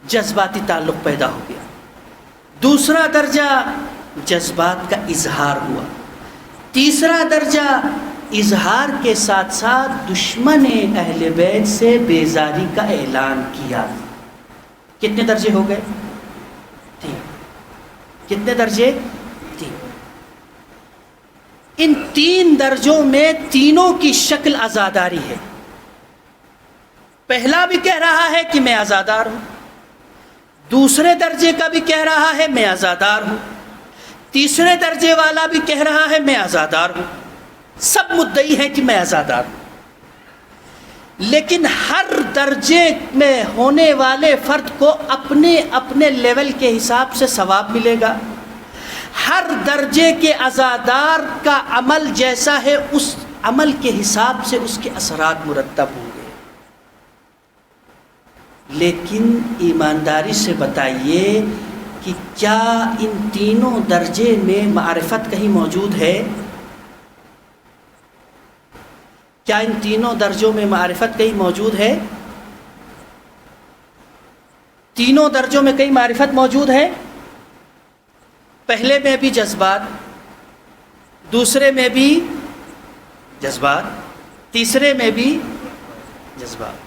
جذباتی تعلق پیدا ہو گیا. دوسرا درجہ جذبات کا اظہار ہوا. تیسرا درجہ اظہار کے ساتھ ساتھ دشمن اہل بیت سے بیزاری کا اعلان کیا۔ کتنے درجے ہو گئے؟ 3۔ کتنے درجے؟ 3۔ ان 3 درجوں میں تینوں کی شکل عزاداری ہے۔ پہلا بھی کہہ رہا ہے کہ میں عزادار ہوں، دوسرے درجے کا بھی کہہ رہا ہے میں عزادار ہوں، تیسرے درجے والا بھی کہہ رہا ہے میں عزادار ہوں، سب مدعی ہیں کہ میں عزادار ہوں۔ لیکن ہر درجے میں ہونے والے فرد کو اپنے اپنے لیول کے حساب سے ثواب ملے گا۔ ہر درجے کے عزادار کا عمل جیسا ہے اس عمل کے حساب سے اس کے اثرات مرتب ہوں گے۔ لیکن ایمانداری سے بتائیے کہ کیا ان تینوں درجے میں معرفت کہیں موجود ہے؟ کیا ان تینوں درجوں میں معرفت کہیں موجود ہے؟ تینوں درجوں میں کہیں معرفت موجود ہے؟ پہلے میں بھی جذبات، دوسرے میں بھی جذبات، تیسرے میں بھی جذبات،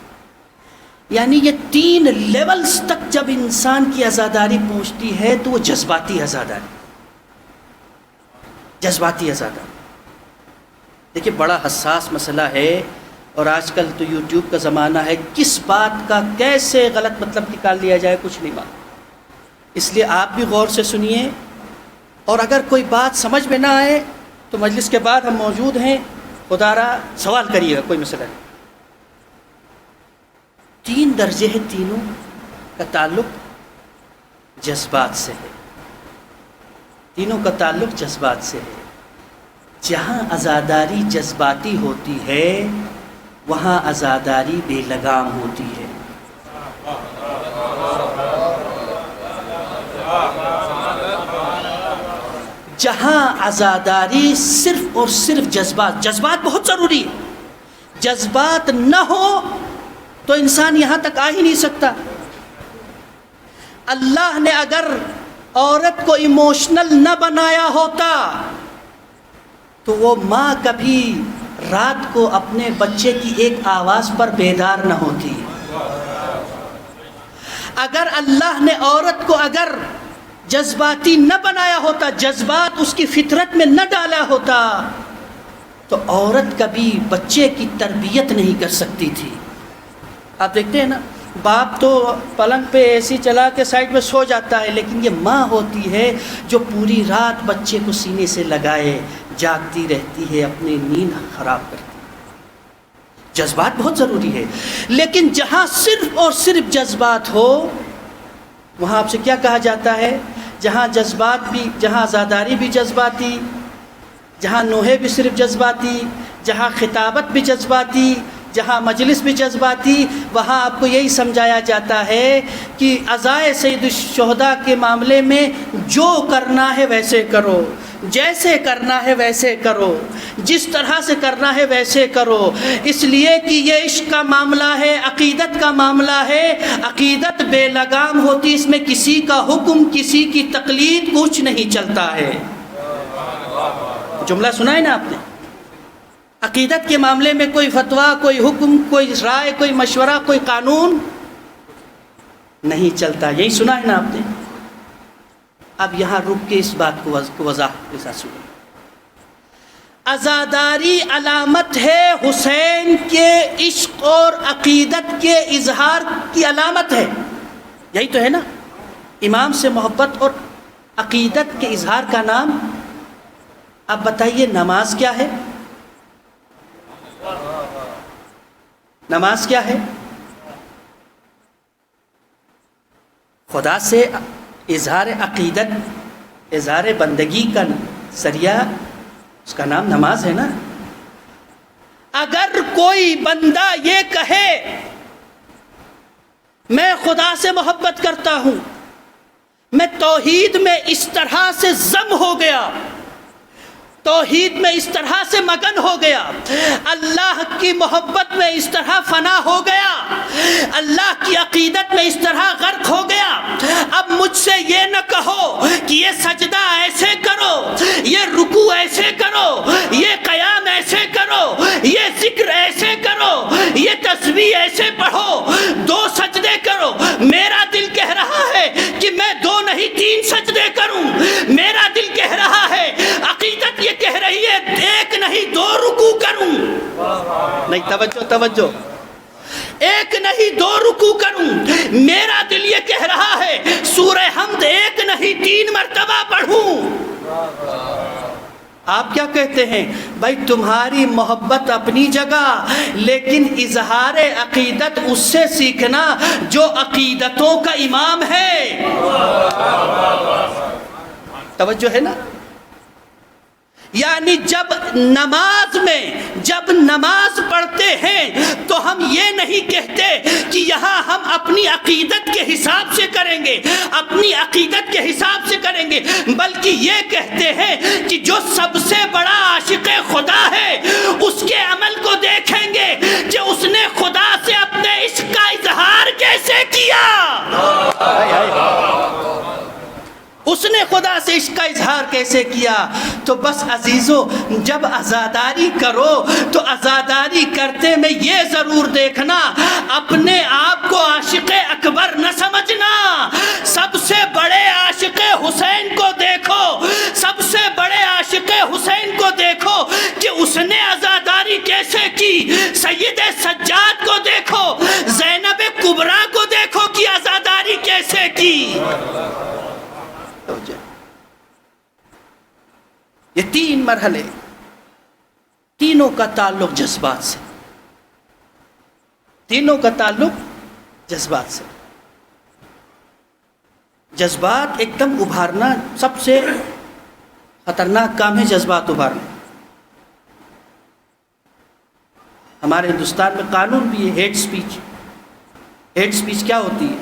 یعنی یہ 3 لیولز تک جب انسان کی عزاداری پہنچتی ہے تو وہ جذباتی عزاداری، جذباتی عزاداری۔ دیکھیے بڑا حساس مسئلہ ہے، اور آج کل تو یوٹیوب کا زمانہ ہے، کس بات کا کیسے غلط مطلب نکال لیا جائے کچھ نہیں معلوم۔ اس لیے آپ بھی غور سے سنیے، اور اگر کوئی بات سمجھ میں نہ آئے تو مجلس کے بعد ہم موجود ہیں، خدا را سوال کریے گا، کوئی مسئلہ نہیں۔ 3 درجے ہیں، تینوں کا تعلق جذبات سے ہے، تینوں کا تعلق جذبات سے ہے۔ جہاں عزاداری جذباتی ہوتی ہے وہاں عزاداری بے لگام ہوتی ہے۔ جہاں عزاداری صرف اور صرف جذبات بہت ضروری ہے، جذبات نہ ہو تو انسان یہاں تک آ ہی نہیں سکتا۔ اللہ نے اگر عورت کو ایموشنل نہ بنایا ہوتا تو وہ ماں کبھی رات کو اپنے بچے کی ایک آواز پر بیدار نہ ہوتی۔ اگر اللہ نے عورت کو اگر جذباتی نہ بنایا ہوتا، جذبات اس کی فطرت میں نہ ڈالا ہوتا تو عورت کبھی بچے کی تربیت نہیں کر سکتی تھی۔ آپ دیکھتے ہیں نا، باپ تو پلنگ پہ اے سی چلا کے سائڈ میں سو جاتا ہے، لیکن یہ ماں ہوتی ہے جو پوری رات بچے کو سینے سے لگائے جاگتی رہتی ہے، اپنی نیند خراب کرتی ہے۔ جذبات بہت ضروری ہے، لیکن جہاں صرف اور صرف جذبات ہو وہاں آپ سے کیا کہا جاتا ہے؟ جہاں جذبات بھی، جہاں عزاداری بھی جذباتی، جہاں نوحے بھی صرف جذباتی، جہاں خطابت بھی جذباتی، جہاں مجلس بھی جذباتی، وہاں آپ کو یہی سمجھایا جاتا ہے کہ عزائے سید الشہداء کے معاملے میں جو کرنا ہے ویسے کرو، جیسے کرنا ہے ویسے کرو، جس طرح سے کرنا ہے ویسے کرو، اس لیے کہ یہ عشق کا معاملہ ہے، عقیدت کا معاملہ ہے، عقیدت بے لگام ہوتی، اس میں کسی کا حکم، کسی کی تقلید کچھ نہیں چلتا ہے۔ جملہ سنا ہے نا آپ نے؟ عقیدت کے معاملے میں کوئی فتویٰ، کوئی حکم، کوئی رائے، کوئی مشورہ، کوئی قانون نہیں چلتا، یہی سنا ہے نا آپ نے؟ اب یہاں رک کے اس بات کو وضاحت کے ساتھ سنیں۔ عزاداری علامت ہے حسین کے عشق اور عقیدت کے اظہار کی علامت ہے، یہی تو ہے نا؟ امام سے محبت اور عقیدت کے اظہار کا نام۔ اب بتائیے نماز کیا ہے؟ نماز کیا ہے؟ خدا سے اظہار عقیدت، اظہار بندگی کا ذریعہ، اس کا نام نماز ہے نا۔ اگر کوئی بندہ یہ کہے میں خدا سے محبت کرتا ہوں، میں توحید میں اس طرح سے ضم ہو گیا، توحید میں اس طرح سے مگن ہو گیا، اللہ کی محبت میں اس طرح فنا ہو گیا، اللہ کی عقیدت میں اس طرح غرق ہو گیا، اب مجھ سے یہ نہ کہو کہ یہ سجدہ ایسے کرو، یہ رکوع ایسے کرو، یہ قیام ایسے کرو، نہیں، توجہ توجہ، ایک نہیں دو رکوع کروں، میرا دل یہ کہہ رہا ہے سورہ حمد ایک نہیں 3 مرتبہ پڑھوں۔ آپ کیا کہتے ہیں؟ بھائی تمہاری محبت اپنی جگہ، لیکن اظہار عقیدت اس سے سیکھنا جو عقیدتوں کا امام ہے۔ توجہ ہے نا؟ یعنی جب نماز پڑھتے ہیں تو ہم یہ نہیں کہتے کہ یہاں ہم اپنی عقیدت کے حساب سے کریں گے، اپنی عقیدت کے حساب سے کریں گے، بلکہ یہ کہتے ہیں کہ جو سب سے بڑا عاشق خدا ہے اس کے عمل کو دیکھیں گے کہ اس نے خدا سے اپنے عشق کا اظہار کیسے کیا، اس نے خدا سے عشق کا اظہار کیسے کیا۔ تو بس عزیزو، جب عزاداری کرو تو عزاداری کرتے میں یہ ضرور دیکھنا اپنے آپ کو عاشق اکبر نہ سمجھنا، سب سے بڑے عاشق حسین کو دیکھو، سب سے بڑے عاشق حسین کو دیکھو کہ اس نے عزاداری کیسے کی، سید سجاد کو دیکھو، زینب کبریٰ کو دیکھو کہ عزاداری کیسے کی۔ یہ 3 مرحلے، تینوں کا تعلق جذبات سے، تینوں کا تعلق جذبات سے۔ جذبات ایک دم ابھارنا سب سے خطرناک کام ہے، جذبات ابھارنا۔ ہمارے ہندوستان میں قانون بھی ہے ہیٹ سپیچ۔ ہیٹ سپیچ کیا ہوتی ہے؟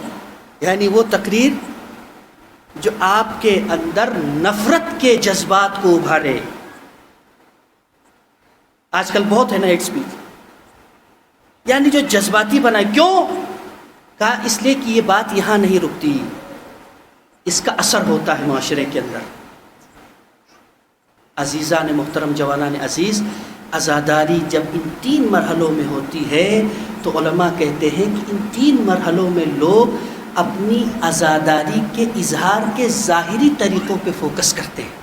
یعنی وہ تقریر جو آپ کے اندر نفرت کے جذبات کو ابھارے۔ آج کل بہت ہے نا ہیٹ سپیچ، یعنی جو جذباتی بنائے۔ کیوں کہا؟ اس لیے کہ یہ بات یہاں نہیں رکتی، اس کا اثر ہوتا ہے معاشرے کے اندر۔ عزیزان محترم، جوانان عزیز، عزاداری جب ان 3 مرحلوں میں ہوتی ہے تو علماء کہتے ہیں کہ ان 3 مرحلوں میں لوگ اپنی عزاداری کے اظہار کے ظاہری طریقوں پہ فوکس کرتے ہیں۔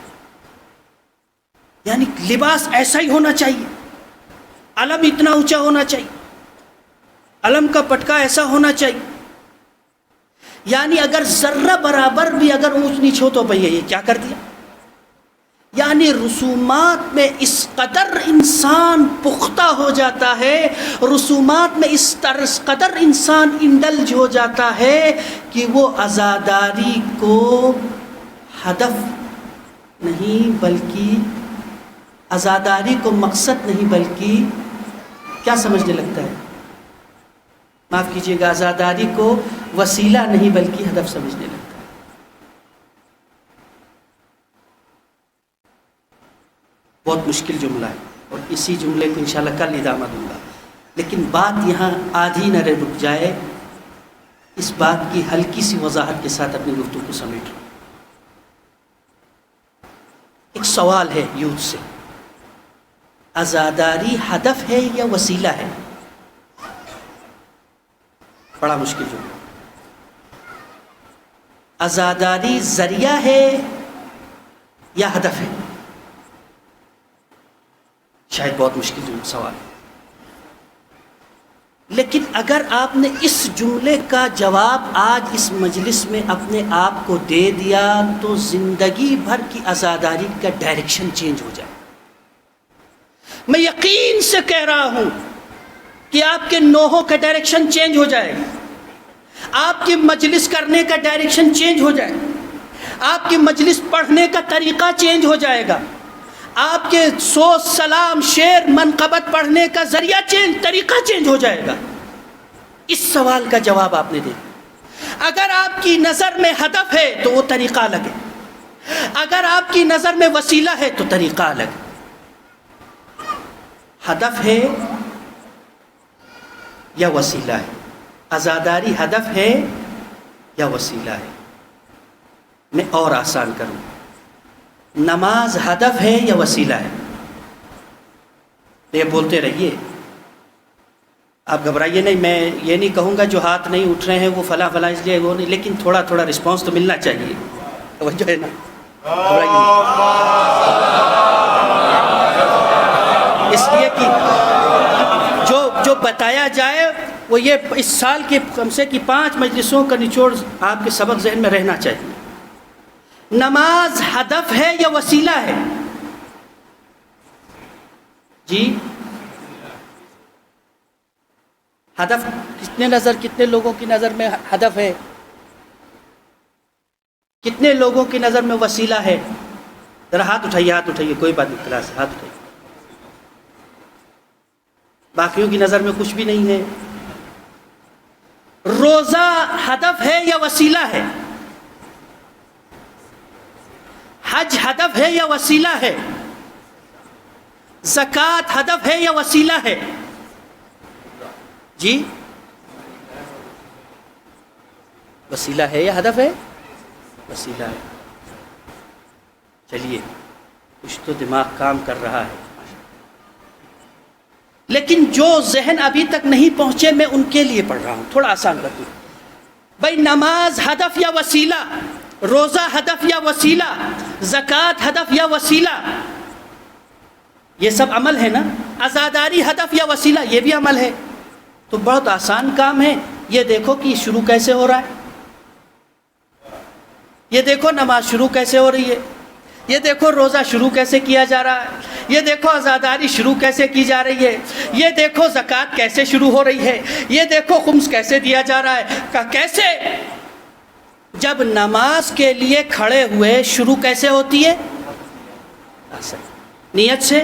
یعنی لباس ایسا ہی ہونا چاہیے، علم اتنا اونچا ہونا چاہیے، علم کا پٹکا ایسا ہونا چاہیے، یعنی اگر ذرہ برابر بھی اگر اونچ نیچ ہو تو بھئی یہ کیا کر دیا۔ یعنی رسومات میں اس قدر انسان پختہ ہو جاتا ہے، رسومات میں اس قدر انسان انڈلج ہو جاتا ہے کہ وہ عزاداری کو ہدف نہیں بلکہ عزاداری کو مقصد نہیں بلکہ کیا سمجھنے لگتا ہے؟ معاف کیجیے گا، عزاداری کو وسیلہ نہیں بلکہ ہدف سمجھنے لگتا ہے۔ بہت مشکل جملہ ہے اور اسی جملے کو انشاءاللہ کل ادامہ دوں گا، لیکن بات یہاں آدھی نہ رک جائے، اس بات کی ہلکی سی وضاحت کے ساتھ اپنی گفتگو کو سمیٹ لوں۔ ایک سوال ہے یوتھ سے، عزاداری ہدف ہے یا وسیلہ ہے؟ بڑا مشکل جملہ۔ عزاداری ذریعہ ہے یا ہدف ہے؟ شاید بہت مشکل سوال ہے، لیکن اگر آپ نے اس جملے کا جواب آج اس مجلس میں اپنے آپ کو دے دیا تو زندگی بھر کی عزاداری کا ڈائریکشن چینج ہو جائے۔ میں یقین سے کہہ رہا ہوں کہ آپ کے نوحوں کا ڈائریکشن چینج ہو جائے گا، آپ کی مجلس کرنے کا ڈائریکشن چینج ہو جائے گا، آپ کی مجلس پڑھنے کا طریقہ چینج ہو جائے گا، آپ کے سوچ، سلام، شعر، منقبت پڑھنے کا ذریعہ طریقہ چینج ہو جائے گا۔ اس سوال کا جواب آپ نے دے دیا۔ اگر آپ کی نظر میں ہدف ہے تو وہ طریقہ الگ ہے، اگر آپ کی نظر میں وسیلہ ہے تو طریقہ الگ ہے۔ ہدف ہے یا وسیلہ ہے؟ عزاداری ہدف ہے یا وسیلہ ہے؟ میں اور آسان کروں، نماز ہدف ہے یا وسیلہ ہے؟ یہ بولتے رہیے، آپ گھبرائیے نہیں، میں یہ نہیں کہوں گا جو ہاتھ نہیں اٹھ رہے ہیں وہ فلاں فلاں اس لیے وہ نہیں، لیکن تھوڑا تھوڑا رسپانس تو ملنا چاہیے، توجہ ہے نا، گھبرائیے نہیں۔ اس لیے کہ جو بتایا جائے وہ یہ اس سال کے کم سے 5 مجلسوں کا نچوڑ آپ کے سبق ذہن میں رہنا چاہیے. نماز ہدف ہے یا وسیلہ ہے؟ جی ہدف کتنے لوگوں کی نظر میں ہدف ہے؟ کتنے لوگوں کی نظر میں وسیلہ ہے؟ ذرا ہاتھ اٹھائیے، کوئی بات نہیں، کلاس ہاتھ اٹھائیے. باقیوں کی نظر میں کچھ بھی نہیں ہے. روزہ ہدف ہے یا وسیلہ ہے؟ حج ہدف ہے یا وسیلہ ہے؟ زکوٰۃ ہدف ہے یا وسیلہ ہے؟ جی وسیلہ ہے یا ہدف ہے؟ وسیلہ ہے. چلیے کچھ تو دماغ کام کر رہا ہے. لیکن جو ذہن ابھی تک نہیں پہنچے میں ان کے لیے پڑھ رہا ہوں، تھوڑا آسان کر دوں. بھائی نماز ہدف یا وسیلہ؟ روزہ ہدف یا وسیلہ؟ زکوٰۃ ہدف یا وسیلہ؟ یہ سب عمل ہے نا. عزاداری ہدف یا وسیلہ؟ یہ بھی عمل ہے. تو بہت آسان کام ہے. یہ دیکھو کہ شروع کیسے ہو رہا ہے، یہ دیکھو نماز شروع کیسے ہو رہی ہے، یہ دیکھو روزہ شروع کیسے کیا جا رہا ہے، یہ دیکھو عزاداری شروع کیسے کی جا رہی ہے، یہ دیکھو زکوٰۃ کیسے شروع ہو رہی ہے، یہ دیکھو خمس کیسے دیا جا رہا ہے. کیسے؟ جب نماز کے لیے کھڑے ہوئے شروع کیسے ہوتی ہے؟ نیت سے.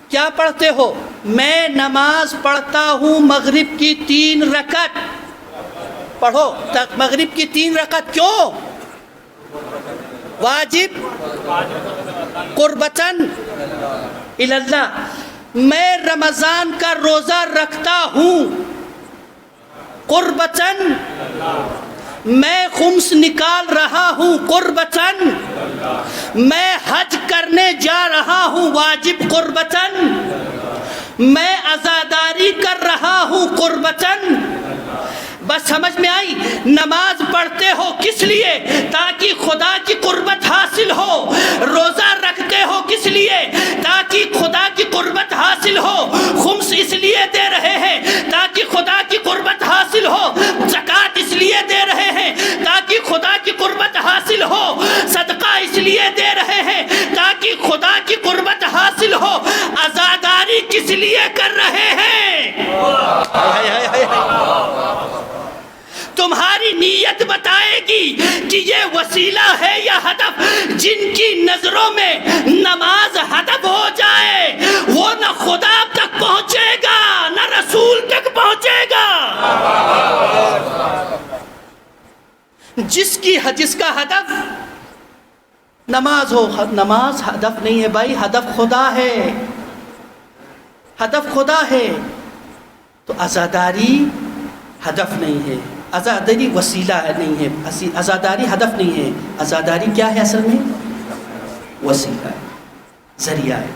کیا پڑھتے ہو؟ میں نماز پڑھتا ہوں مغرب کی 3 رکعت. پڑھو مغرب کی 3 رکعت. کیوں؟ واجب قربتاً الی اللہ. میں رمضان کا روزہ رکھتا ہوں قربتاً. میں خمس نکال رہا ہوں قربتاً. میں حج کرنے جا رہا ہوں واجب قربتاً. میں عزاداری کر رہا ہوں قربتاً. بس سمجھ میں آئی؟ نماز پڑھتے ہو کس لیے؟ تاکہ خدا کی قربت حاصل ہو. روزہ رکھتے ہو کس لیے؟ تاکہ خدا کی قربت حاصل ہو. خمس اس لیے دے رہے ہیں تاکہ خدا کی قربت حاصل ہو. زکوٰۃ اس لیے دے رہے ہیں تاکہ خدا کی قربت حاصل ہو. صدقہ اس لیے دے رہے ہیں تاکہ خدا کی قربت حاصل ہو. عزاداری کس لیے کر رہے ہیں؟ تمہاری نیت بتائے گی کہ یہ وسیلہ ہے یا ہدف. جن کی نظروں میں نماز ہدف ہو جائے وہ نہ خدا تک پہنچے گا نہ رسول تک پہنچے گا. جس کا ہدف نماز ہو. نماز ہدف نہیں ہے بھائی، ہدف خدا ہے. ہدف خدا ہے. تو عزاداری ہدف نہیں ہے، عزاداری وسیلہ نہیں ہے. عزاداری ہدف نہیں ہے. عزاداری کیا ہے اصل میں؟ وسیلہ ہے، ذریعہ ہے.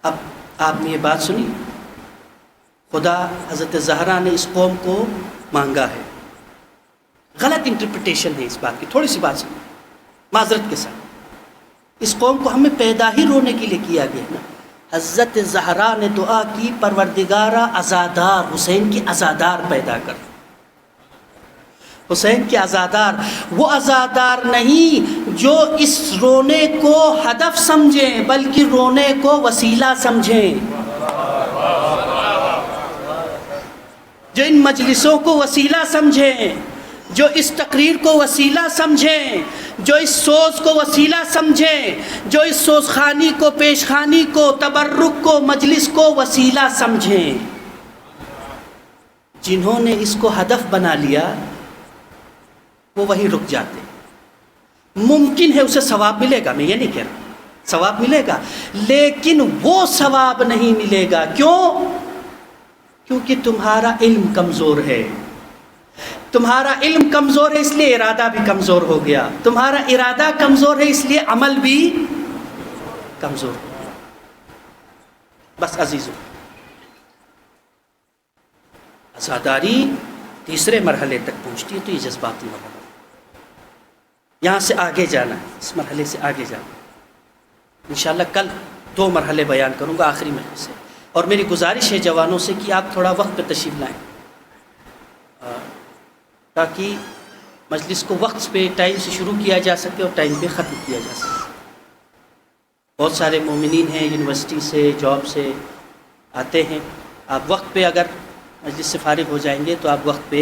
اب آپ نے یہ بات سنی، خدا حضرت زہرا نے اس قوم کو مانگا ہے. غلط انٹرپریٹیشن ہے اس بات کی. تھوڑی سی بات سنی معذرت کے ساتھ. اس قوم کو ہمیں پیدا ہی رونے کے لیے کیا گیا نا. حضرت زہرا نے دعا کی پروردگارہ عزادار حسین کی عزادار پیدا کر. حسین کی عزادار، وہ عزادار نہیں جو اس رونے کو ہدف سمجھیں بلکہ رونے کو وسیلہ سمجھیں. جو ان مجلسوں کو وسیلہ سمجھیں، جو اس تقریر کو وسیلہ سمجھیں، جو اس سوز کو وسیلہ سمجھیں، جو اس سوزخانی کو، پیشخانی کو، تبرک کو، مجلس کو وسیلہ سمجھیں. جنہوں نے اس کو ہدف بنا لیا وہ وہیں رک جاتے. ممکن ہے اسے ثواب ملے گا، میں یہ نہیں کہہ رہا ثواب ملے گا، لیکن وہ ثواب نہیں ملے گا. کیوں؟ کیونکہ تمہارا علم کمزور ہے. تمہارا علم کمزور ہے اس لیے ارادہ بھی کمزور ہو گیا. تمہارا ارادہ کمزور ہے اس لیے عمل بھی کمزور ہو گیا. بس عزیزو، عزاداری تیسرے مرحلے تک پہنچتی ہے تو یہ جذباتی مرحلہ. یہاں سے آگے جانا ہے، اس مرحلے سے آگے جانا. انشاءاللہ کل 2 مرحلے بیان کروں گا آخری مرحلے سے. اور میری گزارش ہے جوانوں سے کہ آپ تھوڑا وقت پہ تشریف لائیں تاکہ مجلس کو وقت پہ ٹائم سے شروع کیا جا سکے اور ٹائم پہ ختم کیا جا سکے۔ بہت سارے مومنین ہیں یونیورسٹی سے، جاب سے آتے ہیں، آپ وقت پہ اگر مجلس سے فارغ ہو جائیں گے تو آپ وقت پہ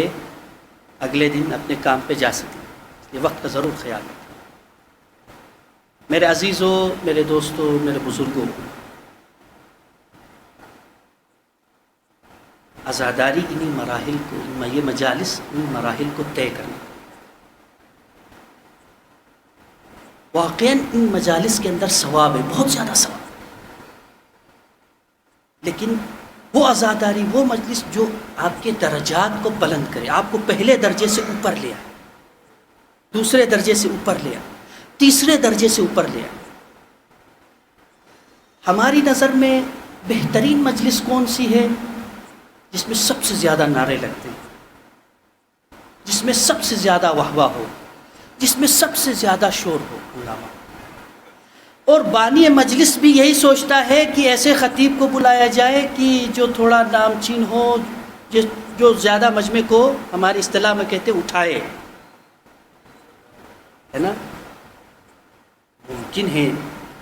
اگلے دن اپنے کام پہ جا سکیں، یہ وقت کا ضرور خیال رکھیں۔ میرے عزیزوں، میرے دوستوں، میرے بزرگوں، عزاداری انہی مراحل کو، یہ مجالس ان مراحل کو طے کرنا۔ واقعاً ان مجالس کے اندر ثواب ہے، بہت زیادہ ثواب، لیکن وہ عزاداری، وہ مجلس جو آپ کے درجات کو بلند کرے، آپ کو پہلے درجے سے اوپر لے آئے، دوسرے درجے سے اوپر لے آئے، تیسرے درجے سے اوپر لے آئے۔ ہماری نظر میں بہترین مجلس کون سی ہے؟ جس میں سب سے زیادہ نعرے لگتے ہیں، جس میں سب سے زیادہ واہ واہ ہو، جس میں سب سے زیادہ شور ہو، ہنگامہ۔ اور بانی مجلس بھی یہی سوچتا ہے کہ ایسے خطیب کو بلایا جائے کہ جو تھوڑا نامچین ہو، جو زیادہ مجمع کو ہماری اصطلاح میں کہتے اٹھائے، ہے نا؟ ممکن ہے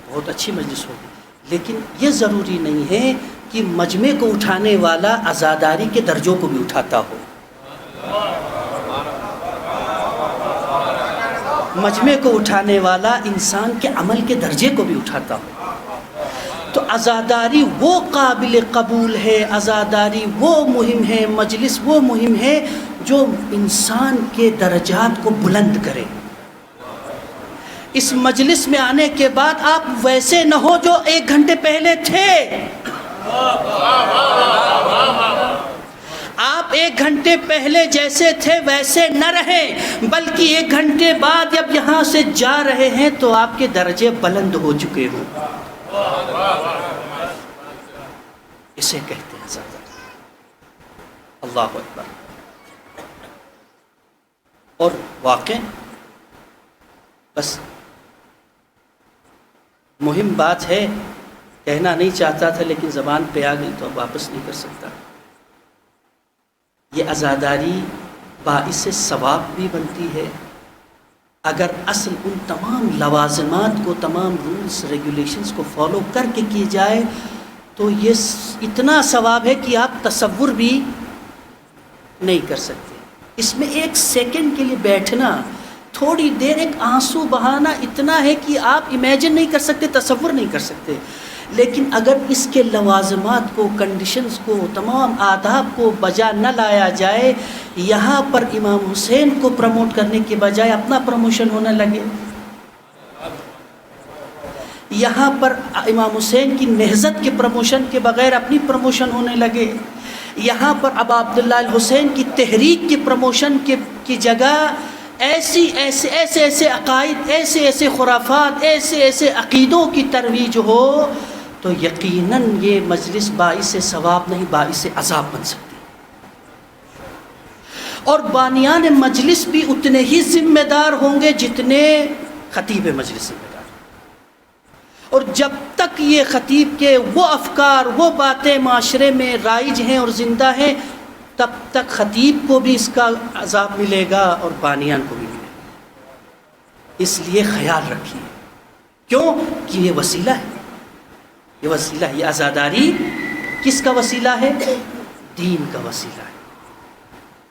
بہت اچھی مجلس ہوگی، لیکن یہ ضروری نہیں ہے کہ مجمع کو اٹھانے والا عزاداری کے درجوں کو بھی اٹھاتا ہو، مجمع کو اٹھانے والا انسان کے عمل کے درجے کو بھی اٹھاتا ہو۔ تو عزاداری وہ قابل قبول ہے، عزاداری وہ مہم ہے، مجلس وہ مہم ہے جو انسان کے درجات کو بلند کرے۔ اس مجلس میں آنے کے بعد آپ ویسے نہ ہو جو 1 گھنٹے پہلے تھے، آپ 1 گھنٹے پہلے جیسے تھے ویسے نہ رہیں، بلکہ 1 گھنٹے بعد جب یہاں سے جا رہے ہیں تو آپ کے درجے بلند ہو چکے ہوں۔ اسے کہتے ہیں عزاداری۔ اللہ اکبر۔ اور واقع بس مہم بات ہے، کہنا نہیں چاہتا تھا لیکن زبان پہ آ گئی تو اب واپس نہیں کر سکتا۔ یہ عزاداری باعث ثواب بھی بنتی ہے اگر اصل ان تمام لوازمات کو، تمام رولز ریگولیشنز کو فالو کر کے کی جائے تو یہ اتنا ثواب ہے کہ آپ تصور بھی نہیں کر سکتے۔ اس میں 1 سیکنڈ کے لیے بیٹھنا، تھوڑی دیر ایک آنسو بہانا اتنا ہے کہ آپ امیجن نہیں کر سکتے، تصور نہیں کر سکتے۔ لیکن اگر اس کے لوازمات کو، کنڈیشنز کو، تمام آداب کو بجا نہ لایا جائے، یہاں پر امام حسین کو پروموٹ کرنے کے بجائے اپنا پروموشن ہونے لگے، یہاں پر امام حسین کی نہضت کے پروموشن کے بغیر اپنی پروموشن ہونے لگے، یہاں پر اب عبداللہ الحسین کی تحریک کی پروموشن کی جگہ ایسے عقائد، ایسے خرافات، ایسے عقیدوں کی ترویج ہو، تو یقیناً یہ مجلس باعث ثواب نہیں، باعث عذاب بن سکتی۔ اور بانیان مجلس بھی اتنے ہی ذمہ دار ہوں گے جتنے خطیب مجلس ذمہ دار۔ اور جب تک یہ خطیب کے وہ افکار، وہ باتیں معاشرے میں رائج ہیں اور زندہ ہیں، تب تک خطیب کو بھی اس کا عذاب ملے گا اور بانیان کو بھی ملے گا۔ اس لیے خیال رکھیے، کیوں کہ یہ وسیلہ ہے، یہ وسیلہ ہے۔ یہ عزاداری کس کا وسیلہ ہے؟ دین کا وسیلہ ہے۔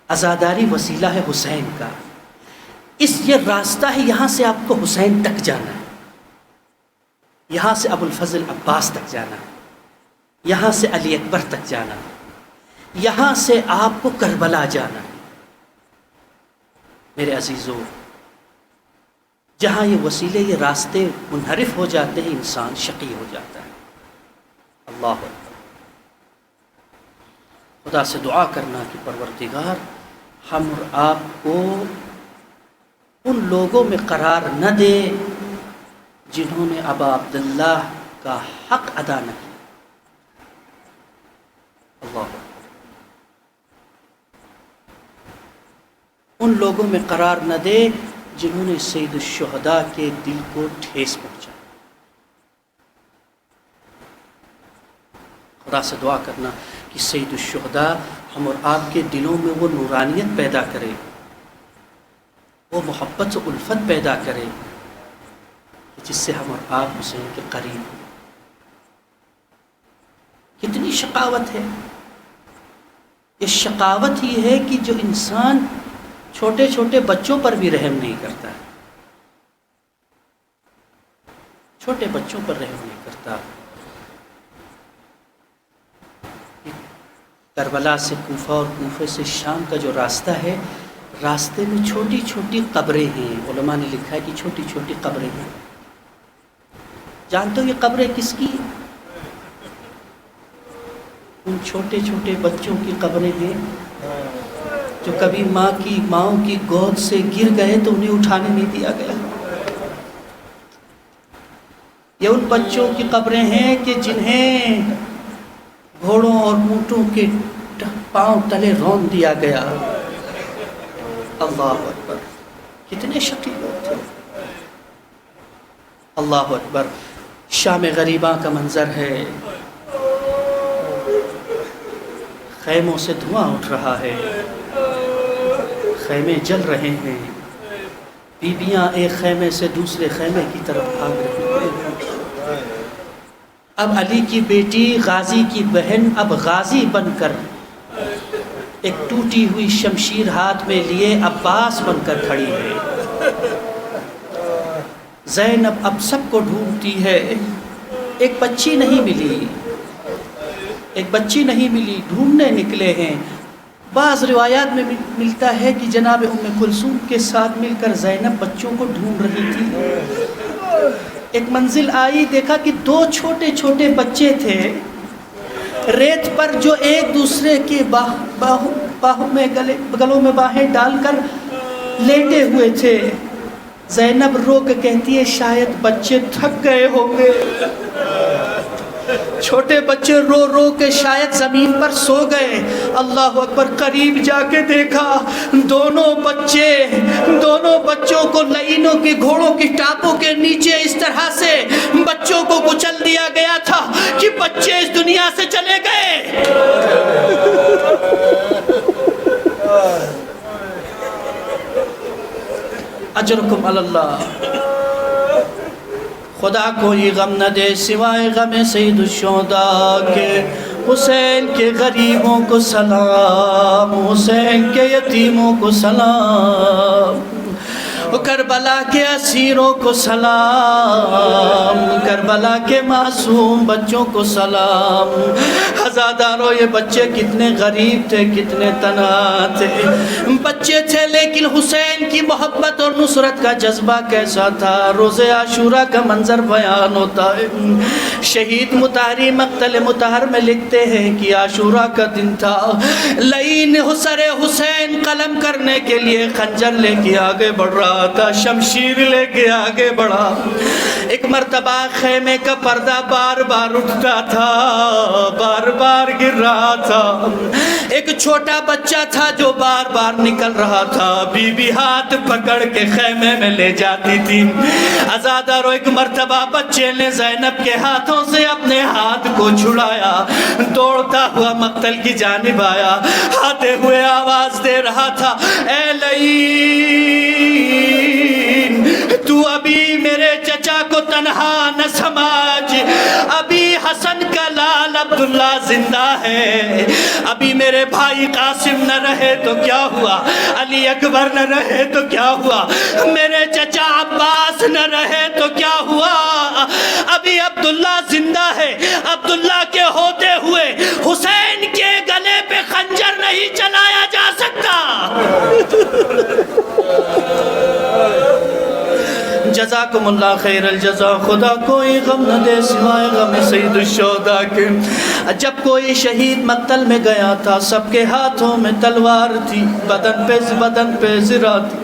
عزاداری وسیلہ ہے حسین کا۔ یہ راستہ ہے، یہاں سے آپ کو حسین تک جانا ہے، یہاں سے ابو الفضل عباس تک جانا ہے، یہاں سے علی اکبر تک جانا ہے، یہاں سے آپ کو کربلا جانا ہے۔ میرے عزیزوں، جہاں یہ وسیلے، یہ راستے منحرف ہو جاتے ہیں، انسان شقی ہو جاتا ہے۔ اللہ اکبر۔ خدا سے دعا کرنا کہ پروردگار ہم اور آپ کو ان لوگوں میں قرار نہ دے جنہوں نے ابا عبداللہ کا حق ادا نہ کیا۔ اللہ اکبر۔ ان لوگوں میں قرار نہ دے جنہوں نے سید الشہداء کے دل کو ٹھیس پہنچائی۔ خدا سے دعا کرنا کہ سید الشہداء ہم اور آپ کے دلوں میں وہ نورانیت پیدا کرے، وہ محبت و الفت پیدا کرے جس سے ہم اور آپ حسین کے قریب ہوں۔ کتنی شقاوت ہے! یہ شقاوت ہی ہے کہ جو انسان چھوٹے چھوٹے بچوں پر بھی رحم نہیں کرتا، چھوٹے بچوں پر رحم نہیں کرتا۔ کربلا سے کوفہ اور کوفے سے شام کا جو راستہ ہے، راستے میں چھوٹی چھوٹی قبریں ہیں، علماء نے لکھا ہے کہ چھوٹی چھوٹی قبریں ہیں۔ جانتے ہو یہ قبریں کس کی؟ ان چھوٹے چھوٹے بچوں کی قبریں ہیں جو کبھی ماؤں کی گود سے گر گئے تو انہیں اٹھانے نہیں دیا گیا۔ یہ ان بچوں کی قبریں ہیں کہ جنہیں گھوڑوں اور اونٹوں کے پاؤں تلے رون دیا گیا۔ اللہ اکبر! کتنے شقی لوگ تھے! اللہ اکبر! شام غریباں کا منظر ہے، خیموں سے دھواں اٹھ رہا ہے، خیمے جل رہے ہیں، بیویاں ایک خیمے سے دوسرے خیمے کی طرف بھاگ رہی ہیں۔ اب علی کی بیٹی غازی کی بہن اب غازی بن کر ایک ٹوٹی ہوئی شمشیر ہاتھ میں لیے عباس بن کر کھڑی ہے۔ زینب اب سب کو ڈھونڈتی ہے، ایک بچی نہیں ملی، ایک بچی نہیں ملی، ڈھونڈنے نکلے ہیں۔ بعض روایات میں ملتا ہے کہ جناب ام کلثوم کے ساتھ مل کر زینب بچوں کو ڈھونڈ رہی تھی۔ ایک منزل آئی، دیکھا کہ دو چھوٹے چھوٹے بچے تھے ریت پر جو ایک دوسرے کے باہوں میں گلوں میں باہیں ڈال کر لیٹے ہوئے تھے۔ زینب رو کے کہتی ہے شاید بچے تھک گئے ہوں گے، چھوٹے بچے رو رو کے شاید زمین پر سو گئے۔ اللہ اکبر! قریب جا کے دیکھا دونوں بچوں کو لائنوں کی گھوڑوں کی ٹاپوں کے نیچے اس طرح سے بچوں کو کچل دیا گیا تھا کہ بچے اس دنیا سے چلے گئے۔ اجرکم اللہ! خدا کوئی غم نہ دے سوائے غم سید الشہداء کے۔ حسین کے غریبوں کو سلام، حسین کے یتیموں کو سلام، کربلا کے اسیروں کو سلام، کربلا کے معصوم بچوں کو سلام۔ ہزاداروں یہ بچے کتنے غریب تھے، کتنے تنہا تھے، بچے تھے لیکن حسین کی محبت اور نصرت کا جذبہ کیسا تھا۔ روز عاشوراء کا منظر بیان ہوتا ہے۔ شہید مطہری مقتل مطہر میں لکھتے ہیں کہ عاشوراء کا دن تھا، لعین سر حسین قلم کرنے کے لیے خنجر لے کے آگے بڑھ رہا تھا، شمشیر لے کے آگے بڑھا۔ ایک مرتبہ خیمے کا پردہ بار بار اٹھتا تھا، بار بار گر رہا تھا۔ ایک چھوٹا بچہ تھا جو بار بار نکل رہا تھا، بی بی ہاتھ پکڑ کے خیمے میں لے جاتی تھی۔ عزادارو ایک مرتبہ بچے نے زینب کے ہاتھوں سے اپنے ہاتھ کو چھڑایا، دوڑتا ہوا مقتل کی جانب آیا، آتے ہوئے آواز دے رہا تھا، اے لعین تو ابھی میرے چچا کو تنہا نہ سمجھ، ابھی حسن کا لال عبداللہ زندہ ہے، ابھی میرے بھائی قاسم نہ رہے تو کیا ہوا، علی اکبر نہ رہے تو کیا ہوا، میرے چچا عباس نہ رہے تو کیا ہوا، ابھی عبداللہ زندہ ہے، عبداللہ کے ہوتے ہوئے حسین کے گلے پہ خنجر نہیں چلایا جا سکتا۔ جزاکم اللہ خیر الجزا۔ خدا کوئی غم نہ دے سوائے غم سید الشہداء کے۔ جب کوئی شہید مقتل میں گیا تھا، سب کے ہاتھوں میں تلوار تھی، بدن پہ زرہ تھی۔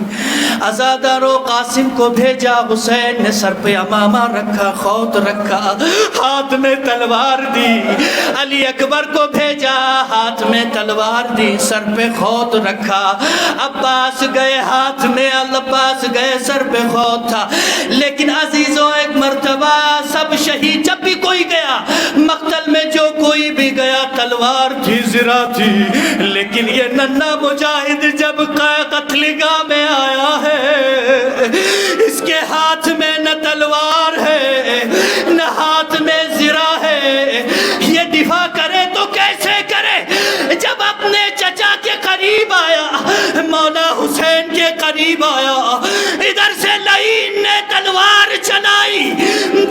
عزادارو قاسم کو بھیجا، حسین نے سر پہ امامہ رکھا، خوت رکھا، ہاتھ میں تلوار دی۔ علی اکبر کو بھیجا، ہاتھ میں تلوار دی، سر پہ خوت رکھا۔ عباس گئے، ہاتھ میں عباس گئے، سر پہ خوت تھا۔ لیکن عزیزوں ایک مرتبہ سب شہید، جب بھی کوئی گیا مقتل میں، جو کوئی بھی گیا تلوار تھی زرہ تھی، لیکن یہ ننھا مجاہد جب قتل گاہ میں آیا ہے، اس کے ہاتھ میں نہ تلوار ہے نہ ہاتھ میں زرہ ہے، یہ دفاع کرے تو کیسے کرے؟ جب اپنے چچا کے قریب آیا، مولا حسین کے قریب آیا، ادھر سے لعین نے تلوار چلائی،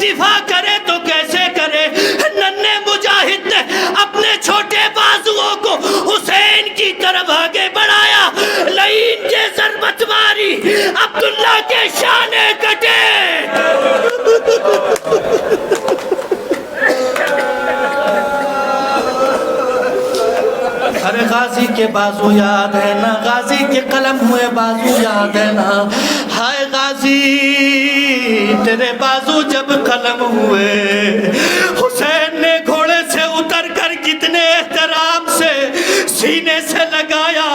دفاع کرے تو کیسے کرے؟ ننھے مجاہد نے اپنے چھوٹے بازوؤں کو حسین کی طرف آگے بڑھایا، لعین کے ضربت ماری، عبداللہ کے شانے کٹے۔ ارے غازی کے بازو یاد ہے نا، غازی کے قلم ہوئے بازو یاد ہے نا، ہائے غازی تیرے بازو جب قلم ہوئے، حسین نے گھوڑے سے اتر کر کتنے احترام سے سینے سے لگایا۔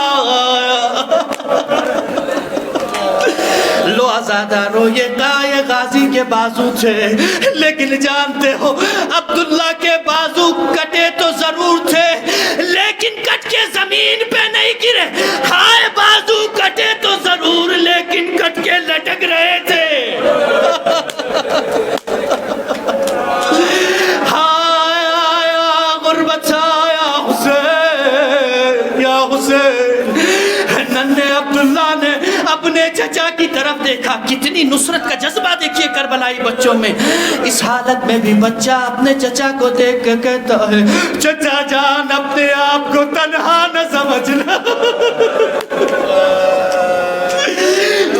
لو آزادارو، یہ غازی کے بازو تھے، لیکن جانتے ہو عبداللہ کے بازو کٹے تو ضرور تھے، لیکن کٹ کے زمین پہ نہیں گرے۔ ہائے بازو کٹے تو ضرور، لیکن کٹ کے لٹک رہے تھے۔ ہائے آیا غربت آیا حسین، یا حسین۔ ننھے عبداللہ نے اپنے چچا کی طرف دیکھا، کتنی نصرت کا جذبہ دیکھیے کربلائی بچوں میں۔ اس حالت میں بھی بچہ اپنے چچا کو دیکھ کے کہتا ہے، چچا جان اپنے آپ کو تنہا نہ سمجھنا۔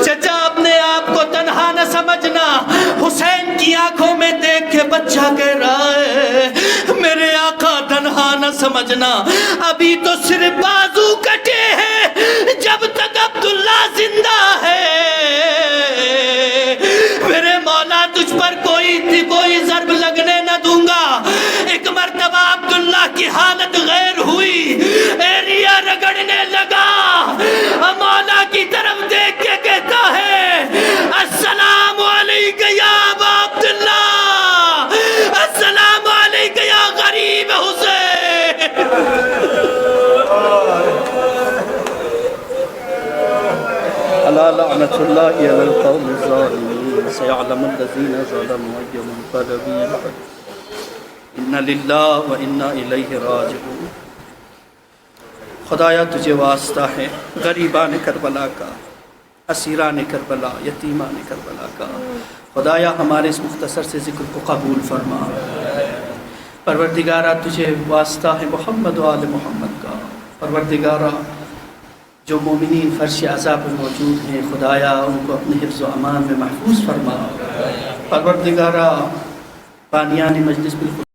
چچا اپنے آپ کو تنہا نہ سمجھنا۔ حسین کی آنکھوں میں دیکھ کے بچہ کہہ رہا ہے، میرے آقا تنہا نہ سمجھنا، ابھی تو صرف بازو کٹے ہیں، جب تک عبداللہ زندہ ہے میرے مولا تجھ پر کوئی ضرب لگنے نہ دوں گا۔ ایک مرتبہ عبداللہ کی حالت غیر ہوئی، ایریا رگڑنے لگا، مولا کی طرف دیکھ کے کہتا ہے، السلام علیکہ یا ابا عبداللہ، السلام علیکہ یا غریب حسین۔ الا لعنت اللہ علی القوم الظالمین، سیعلم الذین ظلموا ای منقلب انا للہ و انا الیہ راجعون۔ خدایا تجھے واسطہ ہے غریبان کربلا کا، اسیران کربلا، یتیمان کربلا کا، خدایا ہمارے اس مختصر سے ذکر کو قبول فرما۔ پروردگارہ تجھے واسطہ ہے محمد و آل محمد کا، پروردگارہ جو مومنین فرش عذاب میں موجود ہیں، خدایا ان کو اپنے حفظ و امان میں محفوظ فرما۔ پروردگارہ بانیان مجلس بالخصوص